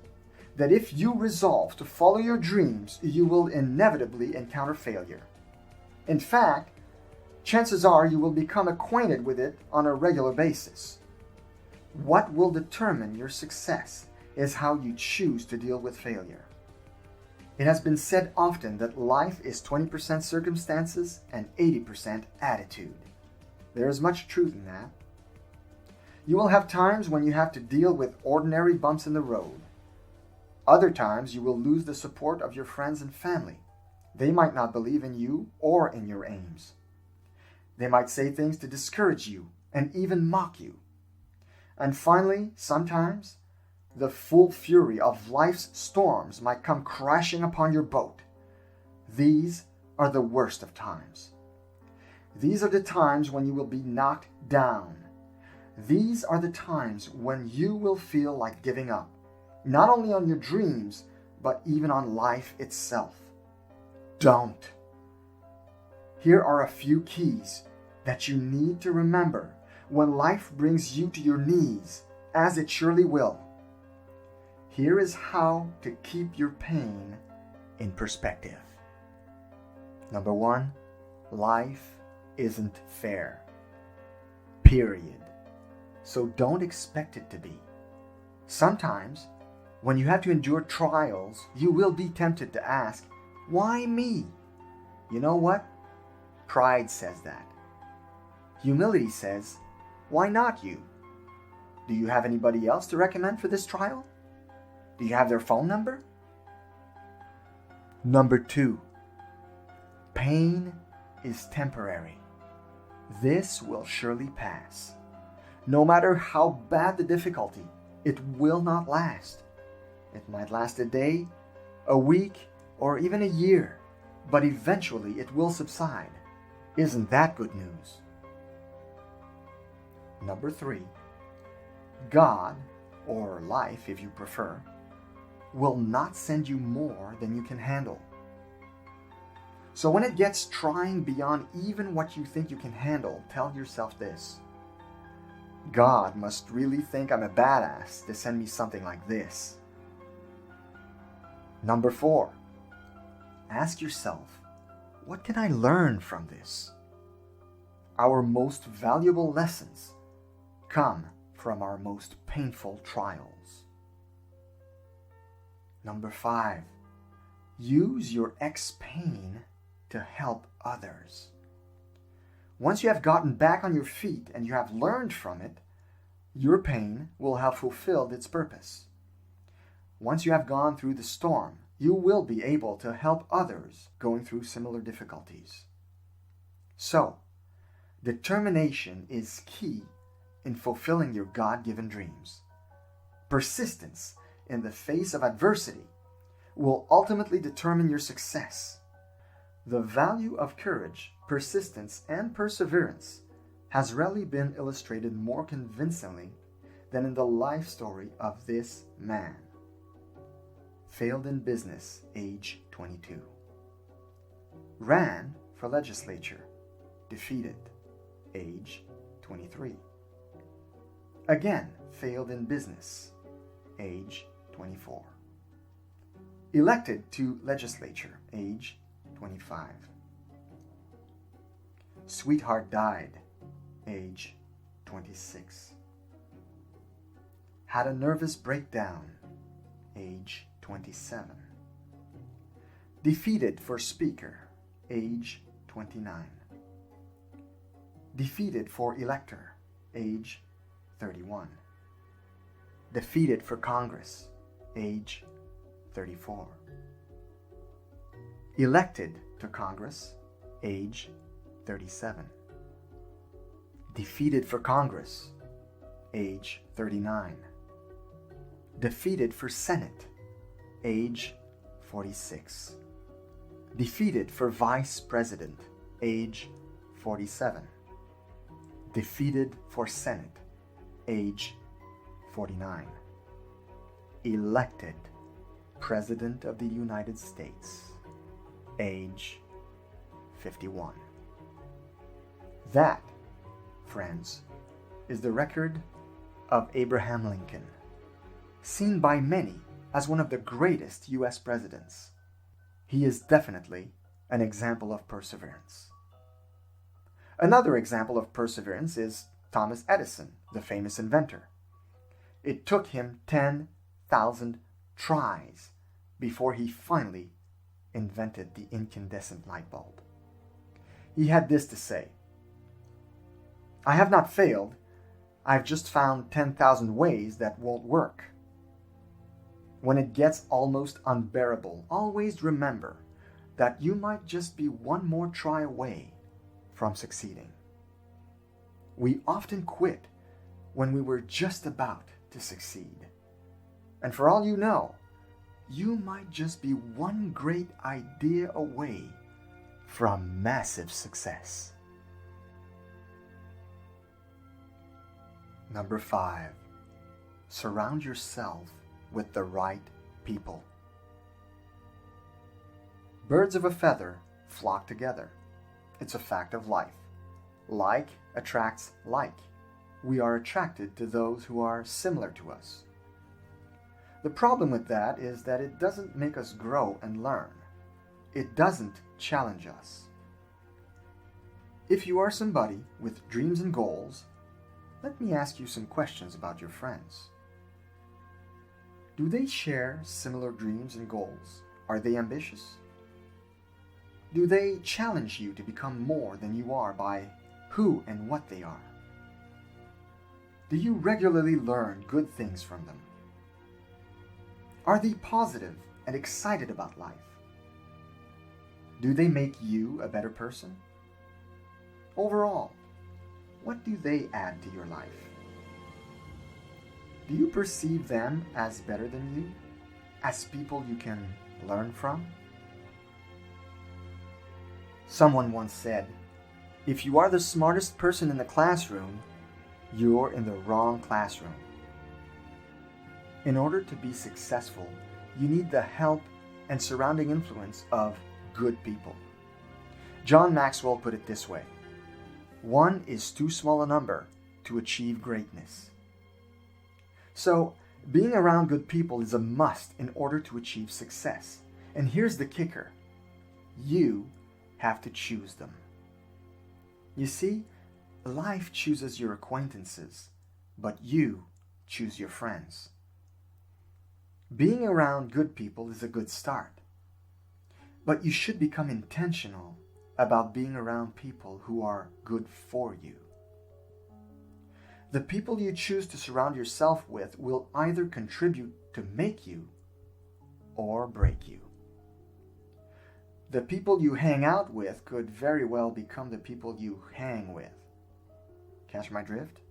that if you resolve to follow your dreams, you will inevitably encounter failure. In fact, chances are you will become acquainted with it on a regular basis. What will determine your success is how you choose to deal with failure. It has been said often that life is 20% circumstances and 80% attitude. There is much truth in that. You will have times when you have to deal with ordinary bumps in the road. Other times you will lose the support of your friends and family. They might not believe in you or in your aims. They might say things to discourage you and even mock you. And finally, sometimes, the full fury of life's storms might come crashing upon your boat. These are the worst of times. These are the times when you will be knocked down. These are the times when you will feel like giving up, not only on your dreams, but even on life itself. Don't. Here are a few keys that you need to remember when life brings you to your knees, as it surely will. Here is how to keep your pain in perspective. Number 1, life isn't fair. Period. So don't expect it to be. Sometimes, when you have to endure trials, you will be tempted to ask, why me? You know what? Pride says that. Humility says, why not you? Do you have anybody else to recommend for this trial? Do you have their phone number? Number 2, pain is temporary. This will surely pass. No matter how bad the difficulty, it will not last. It might last a day, a week, or even a year, but eventually it will subside. Isn't that good news? Number 3, God, or life if you prefer, will not send you more than you can handle. So when it gets trying beyond even what you think you can handle, tell yourself this: God must really think I'm a badass to send me something like this. Number 4, ask yourself, what can I learn from this? Our most valuable lessons come from our most painful trials. Number 5, use your ex-pain to help others. Once you have gotten back on your feet and you have learned from it, your pain will have fulfilled its purpose. Once you have gone through the storm, you will be able to help others going through similar difficulties. So, determination is key in fulfilling your God-given dreams. Persistence in the face of adversity will ultimately determine your success. The value of courage, persistence, and perseverance has rarely been illustrated more convincingly than in the life story of this man. Failed in business, age 22. Ran for legislature, defeated, age 23. Again, failed in business, age 24. Elected to legislature, age 25. Sweetheart died, age 26. Had a nervous breakdown, age 27. Defeated for speaker, age 29. Defeated for elector, age 31. Defeated for Congress, age 34. Elected to Congress, age 37. Defeated for Congress, age 39. Defeated for Senate, age 46. Defeated for Vice President, age 47. Defeated for Senate, age 49. Elected President of the United States, age 51. That, friends, is the record of Abraham Lincoln, seen by many as one of the greatest U.S. presidents. He is definitely an example of perseverance. Another example of perseverance is Thomas Edison, the famous inventor. It took him 10,000 tries before he finally invented the incandescent light bulb. He had this to say: "I have not failed, I've just found 10,000 ways that won't work." When it gets almost unbearable, always remember that you might just be one more try away from succeeding. We often quit when we were just about to succeed. And for all you know, you might just be one great idea away from massive success. Number 5, surround yourself with the right people. Birds of a feather flock together. It's a fact of life. Like attracts like. We are attracted to those who are similar to us. The problem with that is that it doesn't make us grow and learn. It doesn't challenge us. If you are somebody with dreams and goals, let me ask you some questions about your friends. Do they share similar dreams and goals? Are they ambitious? Do they challenge you to become more than you are by who and what they are? Do you regularly learn good things from them? Are they positive and excited about life? Do they make you a better person? Overall, what do they add to your life? Do you perceive them as better than you? As people you can learn from? Someone once said, "If you are the smartest person in the classroom, you're in the wrong classroom." In order to be successful, you need the help and surrounding influence of good people. John Maxwell put it this way: "One is too small a number to achieve greatness." So, being around good people is a must in order to achieve success. And here's the kicker: you have to choose them. You see, life chooses your acquaintances, but you choose your friends. Being around good people is a good start, but you should become intentional about being around people who are good for you. The people you choose to surround yourself with will either contribute to make you or break you. The people you hang out with could very well become the people you hang with. Catch my drift?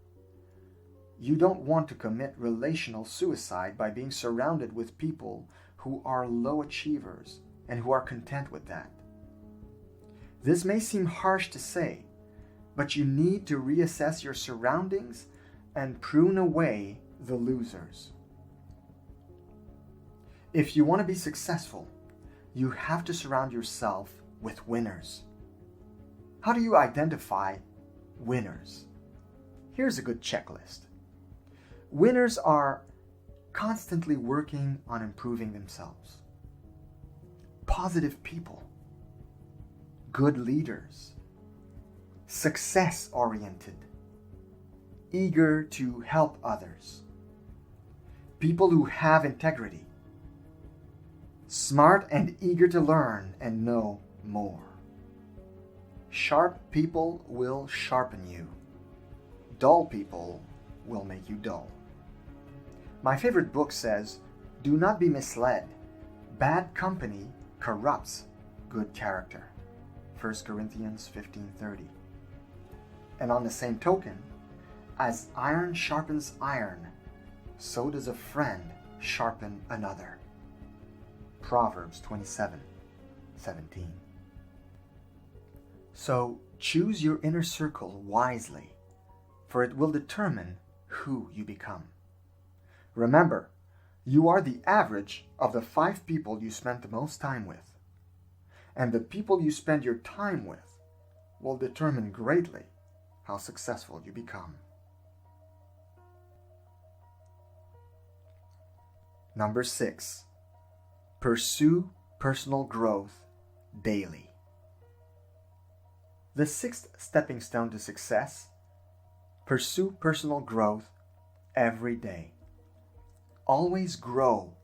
You don't want to commit relational suicide by being surrounded with people who are low achievers and who are content with that. This may seem harsh to say, but you need to reassess your surroundings and prune away the losers. If you want to be successful, you have to surround yourself with winners. How do you identify winners? Here's a good checklist. Winners are constantly working on improving themselves. Positive people. Good leaders. Success-oriented. Eager to help others. People who have integrity. Smart and eager to learn and know more. Sharp people will sharpen you. Dull people will make you dull. My favorite book says, "Do not be misled. Bad company corrupts good character." 1 Corinthians 15:30. And on the same token, as iron sharpens iron, so does a friend sharpen another. Proverbs 27:17. So choose your inner circle wisely, for it will determine who you become. Remember, you are the average of the 5 people you spend the most time with. And the people you spend your time with will determine greatly how successful you become. Number 6, pursue personal growth daily. The sixth stepping stone to success: pursue personal growth every day. Always grow,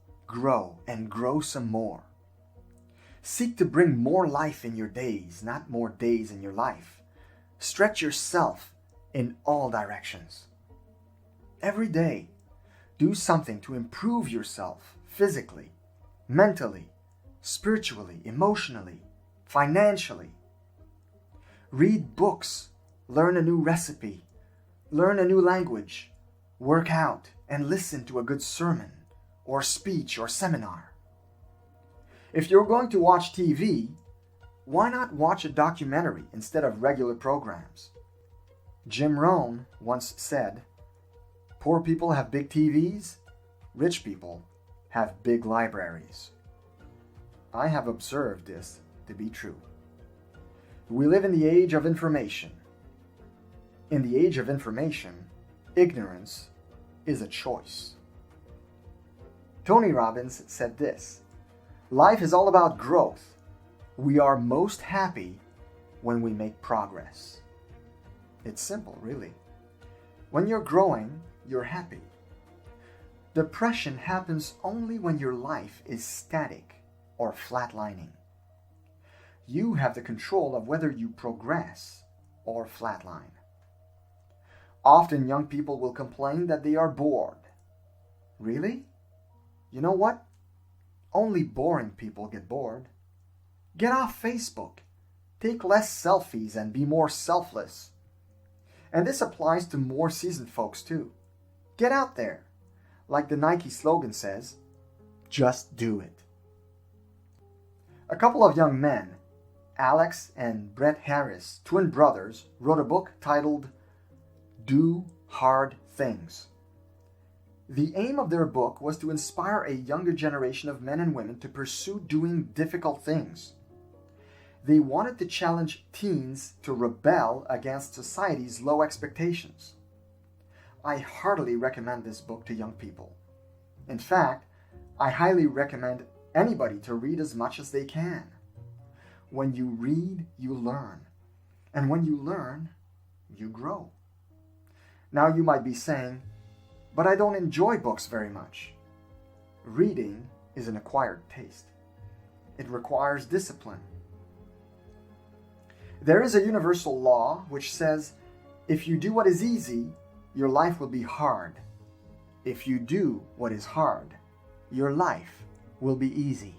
and grow some more. Seek to bring more life in your days, not more days in your life. Stretch yourself in all directions. Every day, do something to improve yourself physically, mentally, spiritually, emotionally, financially. Read books, learn a new recipe, learn a new language, work out, and listen to a good sermon or speech or seminar. If you're going to watch TV, why not watch a documentary instead of regular programs? Jim Rohn once said, "Poor people have big TVs, rich people have big libraries." I have observed this to be true. We live in the age of information. In the age of information, ignorance is a choice. Tony Robbins said this: "Life is all about growth. We are most happy when we make progress." It's simple, really. When you're growing, you're happy. Depression happens only when your life is static or flatlining. You have the control of whether you progress or flatline. Often young people will complain that they are bored. Really? You know what? Only boring people get bored. Get off Facebook. Take less selfies and be more selfless. And this applies to more seasoned folks too. Get out there. Like the Nike slogan says, just do it. A couple of young men, Alex and Brett Harris, twin brothers, wrote a book titled Do Hard Things. The aim of their book was to inspire a younger generation of men and women to pursue doing difficult things. They wanted to challenge teens to rebel against society's low expectations. I heartily recommend this book to young people. In fact, I highly recommend anybody to read as much as they can. When you read, you learn. And when you learn, you grow. Now you might be saying, "But I don't enjoy books very much." Reading is an acquired taste. It requires discipline. There is a universal law which says, if you do what is easy, your life will be hard. If you do what is hard, your life will be easy.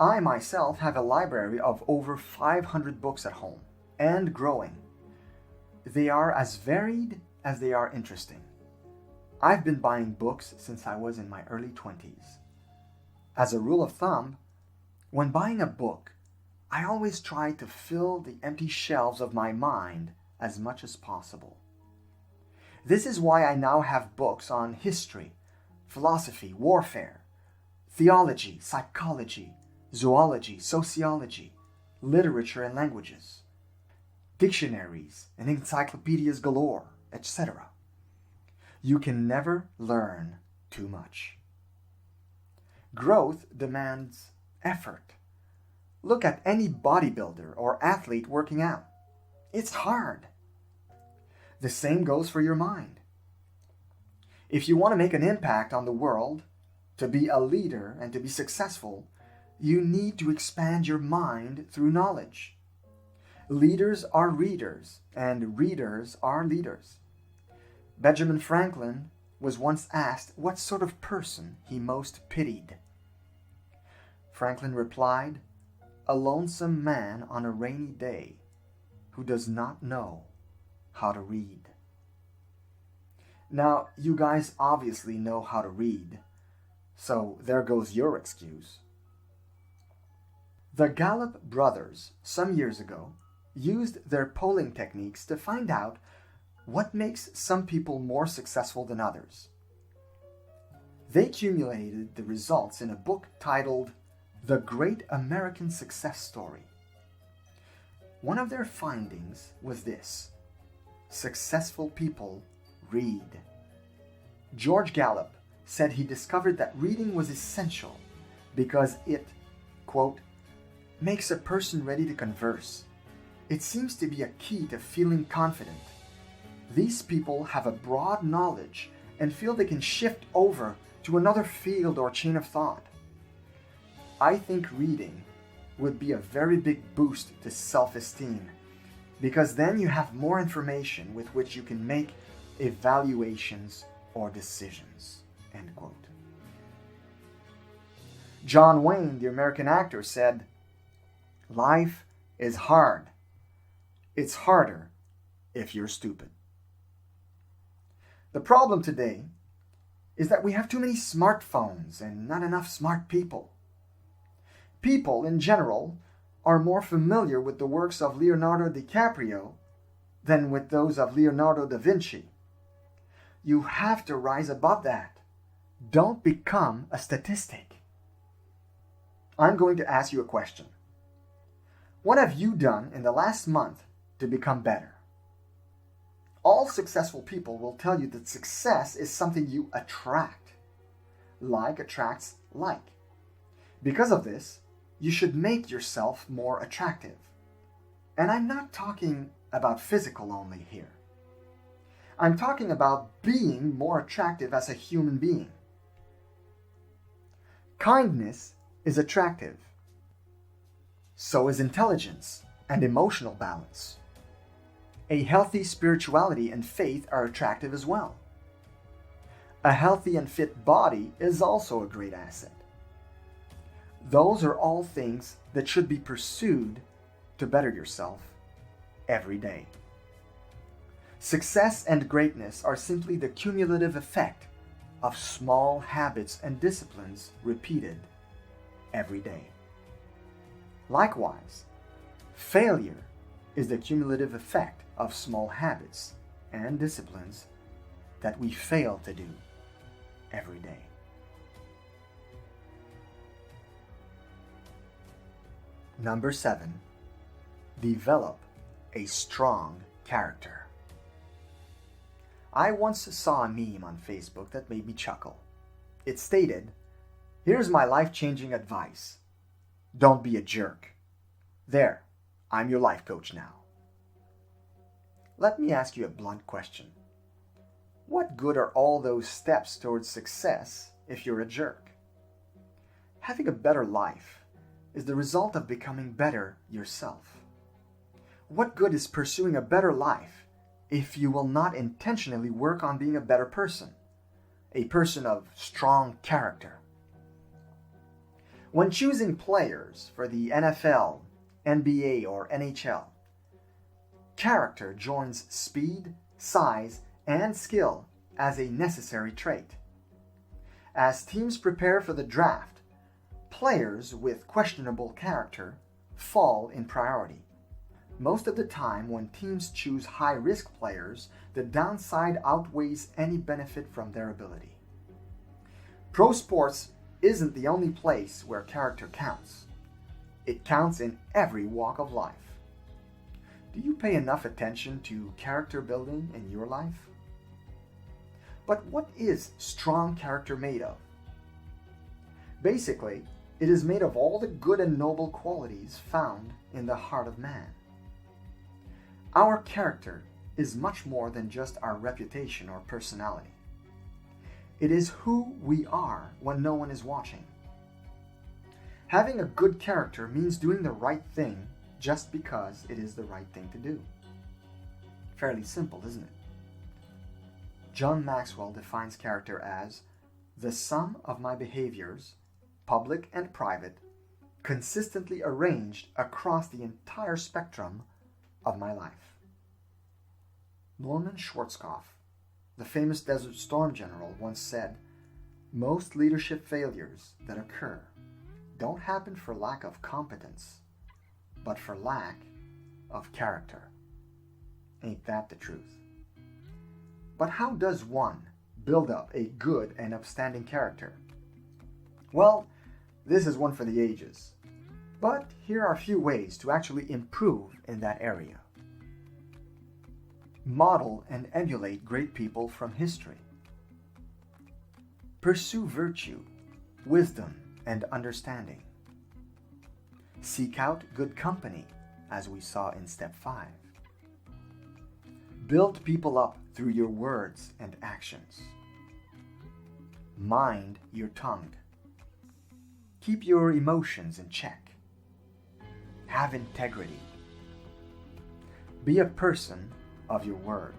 I myself have a library of over 500 books at home, and growing. They are as varied as they are interesting. I've been buying books since I was in my early 20s. As a rule of thumb, when buying a book, I always try to fill the empty shelves of my mind as much as possible. This is why I now have books on history, philosophy, warfare, theology, psychology, zoology, sociology, literature and languages, dictionaries and encyclopedias galore, etc. You can never learn too much. Growth demands effort. Look at any bodybuilder or athlete working out. It's hard. The same goes for your mind. If you want to make an impact on the world, to be a leader and to be successful, you need to expand your mind through knowledge. Leaders are readers, and readers are leaders. Benjamin Franklin was once asked what sort of person he most pitied. Franklin replied, "A lonesome man on a rainy day who does not know how to read." Now, you guys obviously know how to read, so there goes your excuse. The Gallup brothers, some years ago, used their polling techniques to find out what makes some people more successful than others. They accumulated the results in a book titled The Great American Success Story. One of their findings was this: successful people read. George Gallup said he discovered that reading was essential because it, quote, makes a person ready to converse, It seems to be a key to feeling confident. These people have a broad knowledge and feel they can shift over to another field or chain of thought. I think reading would be a very big boost to self-esteem, because then you have more information with which you can make evaluations or decisions. End quote. John Wayne, the American actor, said, "Life is hard. It's harder if you're stupid." The problem today is that we have too many smartphones and not enough smart people. People, in general, are more familiar with the works of Leonardo DiCaprio than with those of Leonardo da Vinci. You have to rise above that. Don't become a statistic. I'm going to ask you a question. What have you done in the last month to become better? All successful people will tell you that success is something you attract. Like attracts like. Because of this, you should make yourself more attractive. And I'm not talking about physical only here. I'm talking about being more attractive as a human being. Kindness is attractive. So is intelligence and emotional balance. A healthy spirituality and faith are attractive as well. A healthy and fit body is also a great asset. Those are all things that should be pursued to better yourself every day. Success and greatness are simply the cumulative effect of small habits and disciplines repeated every day. Likewise, failure is the cumulative effect of small habits and disciplines that we fail to do every day. Number 7, develop a strong character. I once saw a meme on Facebook that made me chuckle. It stated, "Here's my life-changing advice. Don't be a jerk." There, I'm your life coach now. Let me ask you a blunt question. What good are all those steps towards success if you're a jerk? Having a better life is the result of becoming better yourself. What good is pursuing a better life if you will not intentionally work on being a better person, a person of strong character? When choosing players for the NFL, NBA, or NHL, character joins speed, size, and skill as a necessary trait. As teams prepare for the draft, players with questionable character fall in priority. Most of the time, when teams choose high-risk players, the downside outweighs any benefit from their ability. Pro sports isn't the only place where character counts. It counts in every walk of life. Do you pay enough attention to character building in your life? But what is strong character made of? Basically, it is made of all the good and noble qualities found in the heart of man. Our character is much more than just our reputation or personality. It is who we are when no one is watching. Having a good character means doing the right thing just because it is the right thing to do. Fairly simple, isn't it? John Maxwell defines character as the sum of my behaviors, public and private, consistently arranged across the entire spectrum of my life. Norman Schwarzkopf, the famous Desert Storm general, once said, "Most leadership failures that occur don't happen for lack of competence, but for lack of character." Ain't that the truth? But how does one build up a good and upstanding character? Well, this is one for the ages. But here are a few ways to actually improve in that area. Model and emulate great people from history. Pursue virtue, wisdom, and understanding. Seek out good company as we saw in step 5. Build people up through your words and actions. Mind your tongue. Keep your emotions in check. Have integrity. Be a person of your word.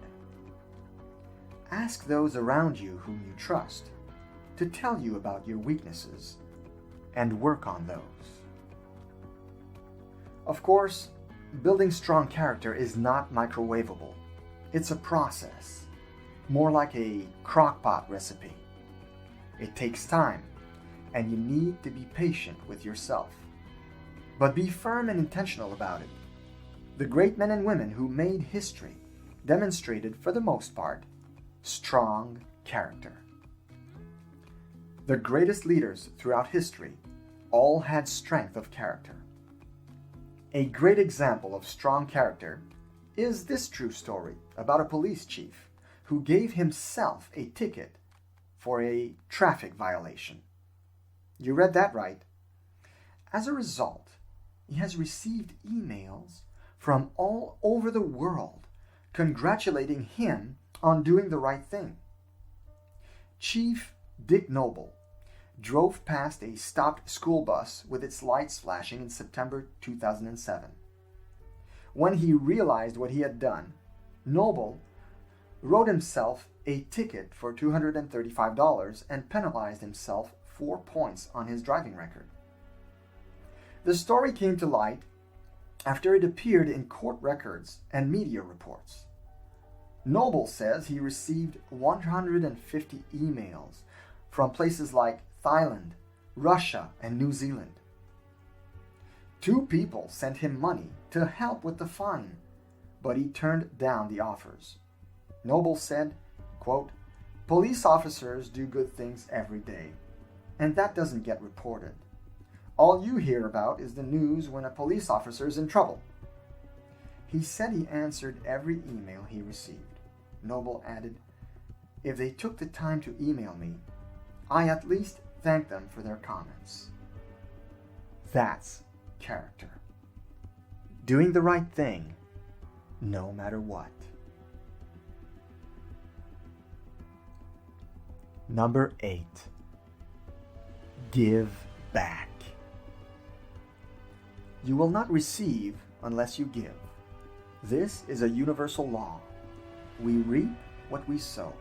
Ask those around you whom you trust to tell you about your weaknesses and work on those. Of course, building strong character is not microwavable. It's a process, more like a crock-pot recipe. It takes time, and you need to be patient with yourself. But be firm and intentional about it. The great men and women who made history demonstrated, for the most part, strong character. The greatest leaders throughout history all had strength of character. A great example of strong character is this true story about a police chief who gave himself a ticket for a traffic violation. You read that right. As a result, he has received emails from all over the world congratulating him on doing the right thing. Chief Dick Noble drove past a stopped school bus with its lights flashing in September 2007. When he realized what he had done, Noble wrote himself a ticket for $235 and penalized himself 4 points on his driving record. The story came to light after it appeared in court records and media reports. Noble says he received 150 emails from places like Thailand, Russia, and New Zealand. 2 people sent him money to help with the fine, but he turned down the offers. Noble said, quote, "Police officers do good things every day, and that doesn't get reported. All you hear about is the news when a police officer is in trouble." He said he answered every email he received. Noble added, "If they took the time to email me, I at least thank them for their comments." That's character. Doing the right thing, no matter what. Number 8. Give back. You will not receive unless you give. This is a universal law. We reap what we sow.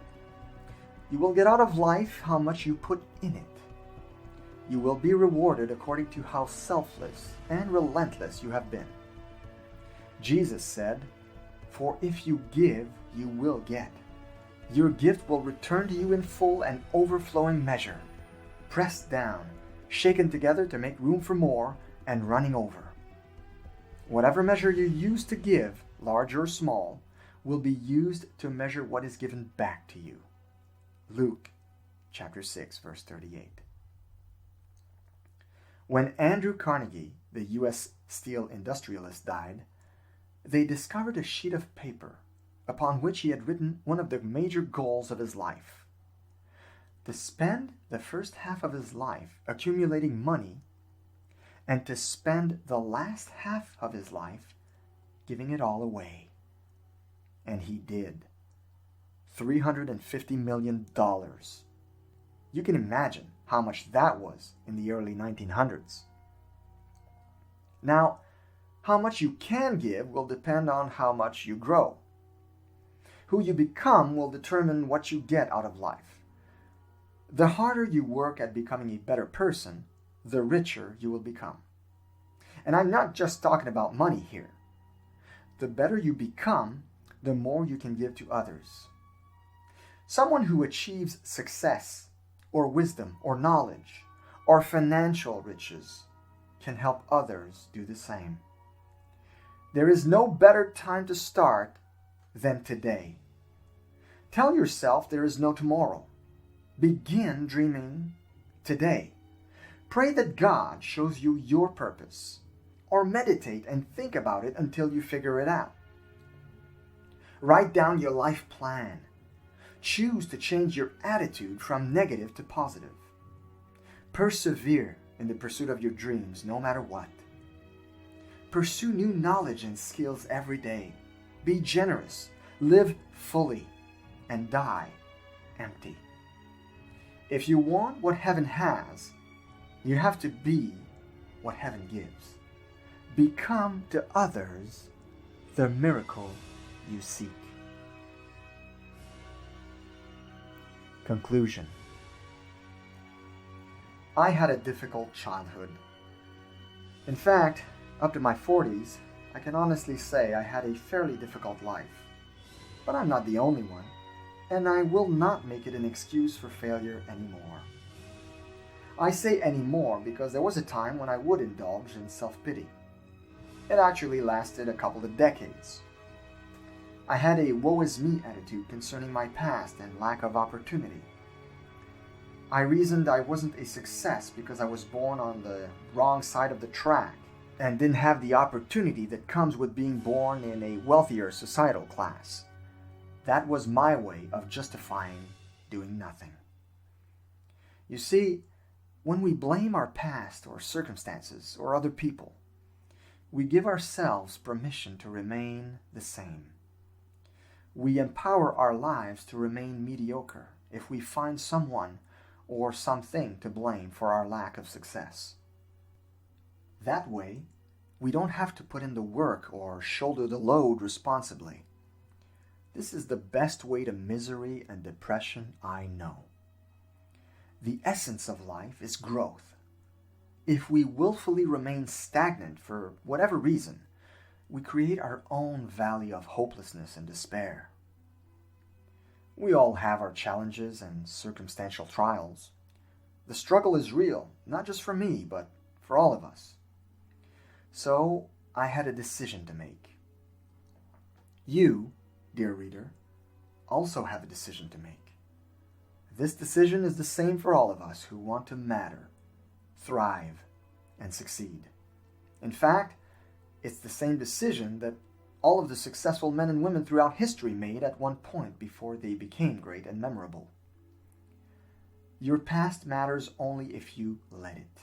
You will get out of life how much you put in it. You will be rewarded according to how selfless and relentless you have been. Jesus said, "For if you give, you will get. Your gift will return to you in full and overflowing measure, pressed down, shaken together to make room for more, and running over." Whatever measure you use to give, large or small, will be used to measure what is given back to you. Luke chapter 6, verse 38. When Andrew Carnegie, the U.S. steel industrialist, died, they discovered a sheet of paper upon which he had written one of the major goals of his life: to spend the first half of his life accumulating money and to spend the last half of his life giving it all away. And he did. $350 million. You can imagine how much that was in the early 1900s. Now, how much you can give will depend on how much you grow. Who you become will determine what you get out of life. The harder you work at becoming a better person, the richer you will become. And I'm not just talking about money here. The better you become, the more you can give to others. Someone who achieves success, or wisdom, or knowledge, or financial riches can help others do the same. There is no better time to start than today. Tell yourself there is no tomorrow. Begin dreaming today. Pray that God shows you your purpose, or meditate and think about it until you figure it out. Write down your life plan. Choose to change your attitude from negative to positive. Persevere in the pursuit of your dreams no matter what. Pursue new knowledge and skills every day. Be generous, live fully, and die empty. If you want what heaven has, you have to be what heaven gives. Become to others the miracle you seek. Conclusion. I had a difficult childhood. In fact, up to my 40s, I can honestly say I had a fairly difficult life. But I'm not the only one, and I will not make it an excuse for failure anymore. I say anymore because there was a time when I would indulge in self-pity. It actually lasted a couple of decades. I had a woe-is-me attitude concerning my past and lack of opportunity. I reasoned I wasn't a success because I was born on the wrong side of the track and didn't have the opportunity that comes with being born in a wealthier societal class. That was my way of justifying doing nothing. You see, when we blame our past or circumstances or other people, we give ourselves permission to remain the same. We empower our lives to remain mediocre if we find someone or something to blame for our lack of success. That way, we don't have to put in the work or shoulder the load responsibly. This is the best way to misery and depression I know. The essence of life is growth. If we willfully remain stagnant for whatever reason, we create our own valley of hopelessness and despair. We all have our challenges and circumstantial trials. The struggle is real, not just for me, but for all of us. So, I had a decision to make. You, dear reader, also have a decision to make. This decision is the same for all of us who want to matter, thrive, and succeed. In fact, it's the same decision that all of the successful men and women throughout history made at one point before they became great and memorable. Your past matters only if you let it.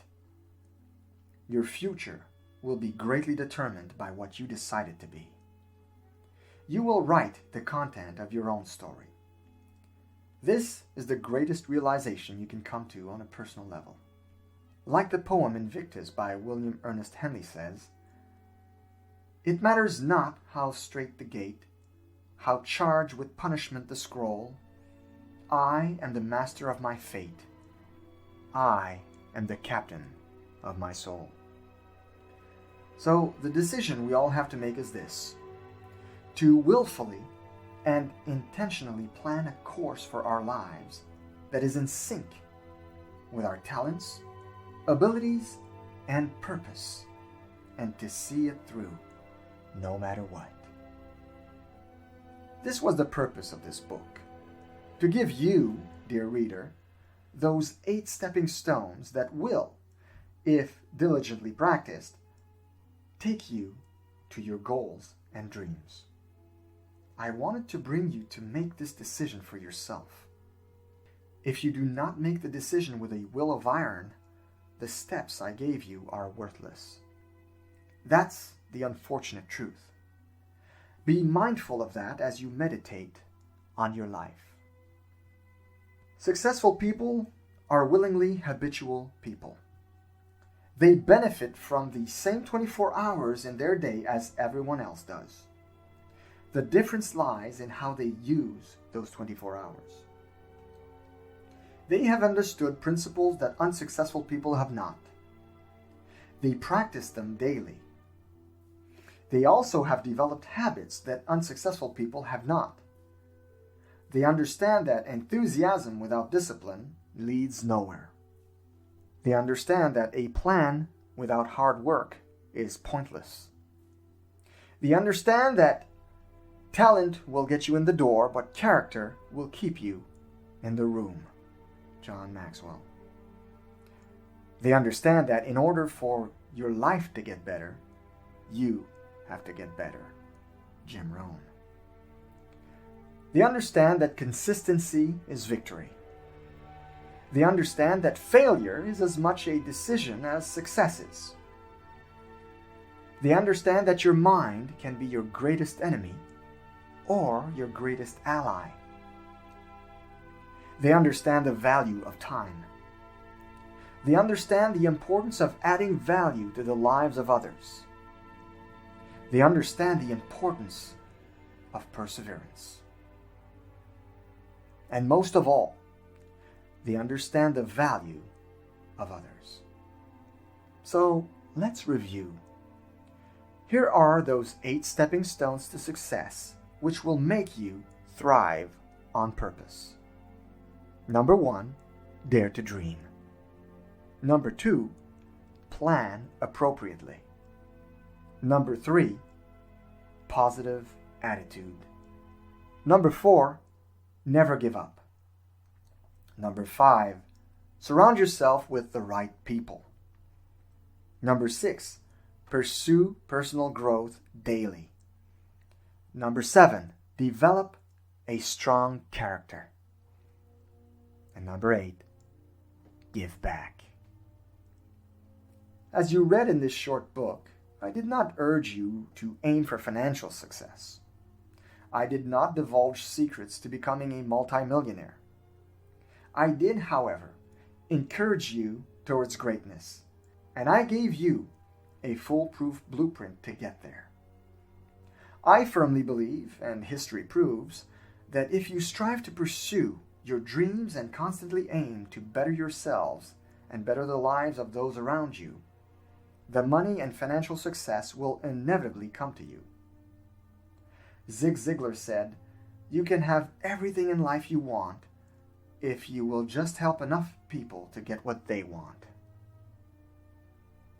Your future will be greatly determined by what you decide it to be. You will write the content of your own story. This is the greatest realization you can come to on a personal level. Like the poem Invictus by William Ernest Henley says, "It matters not how strait the gate, how charged with punishment the scroll. I am the master of my fate. I am the captain of my soul." So the decision we all have to make is this: to willfully and intentionally plan a course for our lives that is in sync with our talents, abilities, and purpose, and to see it through no matter what. This was the purpose of this book: to give you, dear reader, those 8 stepping stones that will, if diligently practiced, take you to your goals and dreams. I wanted to bring you to make this decision for yourself. If you do not make the decision with a will of iron, the steps I gave you are worthless. That's the unfortunate truth. Be mindful of that as you meditate on your life. Successful people are willingly habitual people. They benefit from the same 24 hours in their day as everyone else does. The difference lies in how they use those 24 hours. They have understood principles that unsuccessful people have not. They practice them daily. They also have developed habits that unsuccessful people have not. They understand that enthusiasm without discipline leads nowhere. They understand that a plan without hard work is pointless. They understand that talent will get you in the door, but character will keep you in the room. John Maxwell. They understand that in order for your life to get better, you have to get better. Jim Rohn. They understand that consistency is victory. They understand that failure is as much a decision as success is. They understand that your mind can be your greatest enemy or your greatest ally. They understand the value of time. They understand the importance of adding value to the lives of others. They understand the importance of perseverance. And most of all, they understand the value of others. So let's review. Here are those 8 stepping stones to success which will make you thrive on purpose. Number 1, dare to dream. Number 2, plan appropriately. Number 3, positive attitude. Number 4, never give up. Number 5, surround yourself with the right people. Number 6, pursue personal growth daily. Number 7, develop a strong character. And number 8, give back. As you read in this short book, I did not urge you to aim for financial success. I did not divulge secrets to becoming a multimillionaire. I did, however, encourage you towards greatness, and I gave you a foolproof blueprint to get there. I firmly believe, and history proves, that if you strive to pursue your dreams and constantly aim to better yourselves and better the lives of those around you, the money and financial success will inevitably come to you. Zig Ziglar said, "You can have everything in life you want if you will just help enough people to get what they want."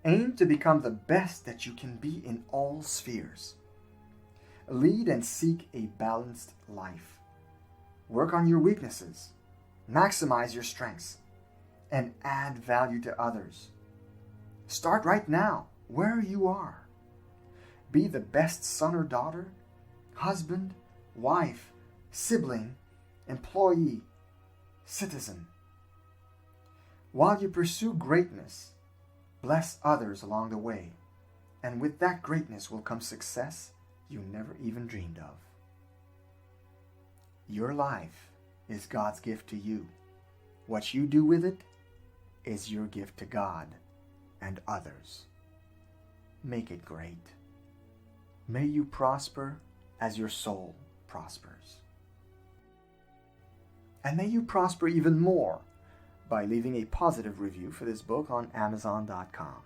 Aim to become the best that you can be in all spheres. Lead and seek a balanced life. Work on your weaknesses, maximize your strengths, and add value to others. Start right now, where you are. Be the best son or daughter, husband, wife, sibling, employee, citizen. While you pursue greatness, bless others along the way, and with that greatness will come success you never even dreamed of. Your life is God's gift to you. What you do with it is your gift to God and others. Make it great. May you prosper as your soul prospers. And may you prosper even more by leaving a positive review for this book on Amazon.com.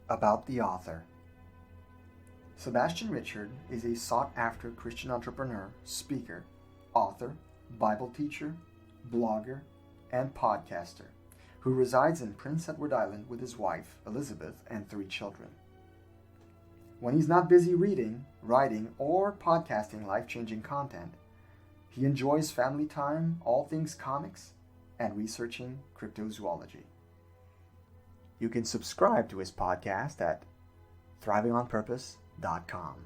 About the author. Sebastien Richard is a sought-after Christian entrepreneur, speaker, author, Bible teacher, blogger, and podcaster who resides in Prince Edward Island with his wife, Elizabeth, and 3 children. When he's not busy reading, writing, or podcasting life-changing content, he enjoys family time, all things comics, and researching cryptozoology. You can subscribe to his podcast at thrivingonpurpose.com.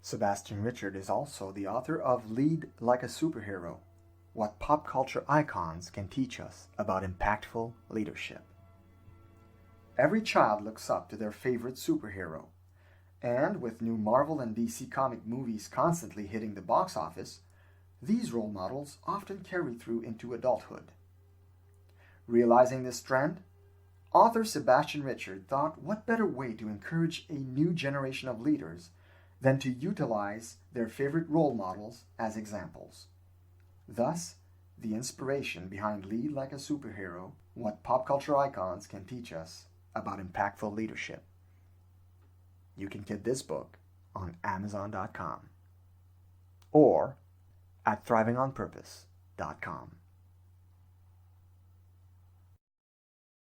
Sebastien Richard is also the author of Lead Like a Superhero: What Pop Culture Icons Can Teach Us About Impactful Leadership. Every child looks up to their favorite superhero, and with new Marvel and DC comic movies constantly hitting the box office, these role models often carry through into adulthood. Realizing this trend, author Sebastien Richard thought what better way to encourage a new generation of leaders than to utilize their favorite role models as examples. Thus, the inspiration behind Lead Like a Superhero: What Pop Culture Icons Can Teach Us About Impactful Leadership. You can get this book on Amazon.com or at thrivingonpurpose.com.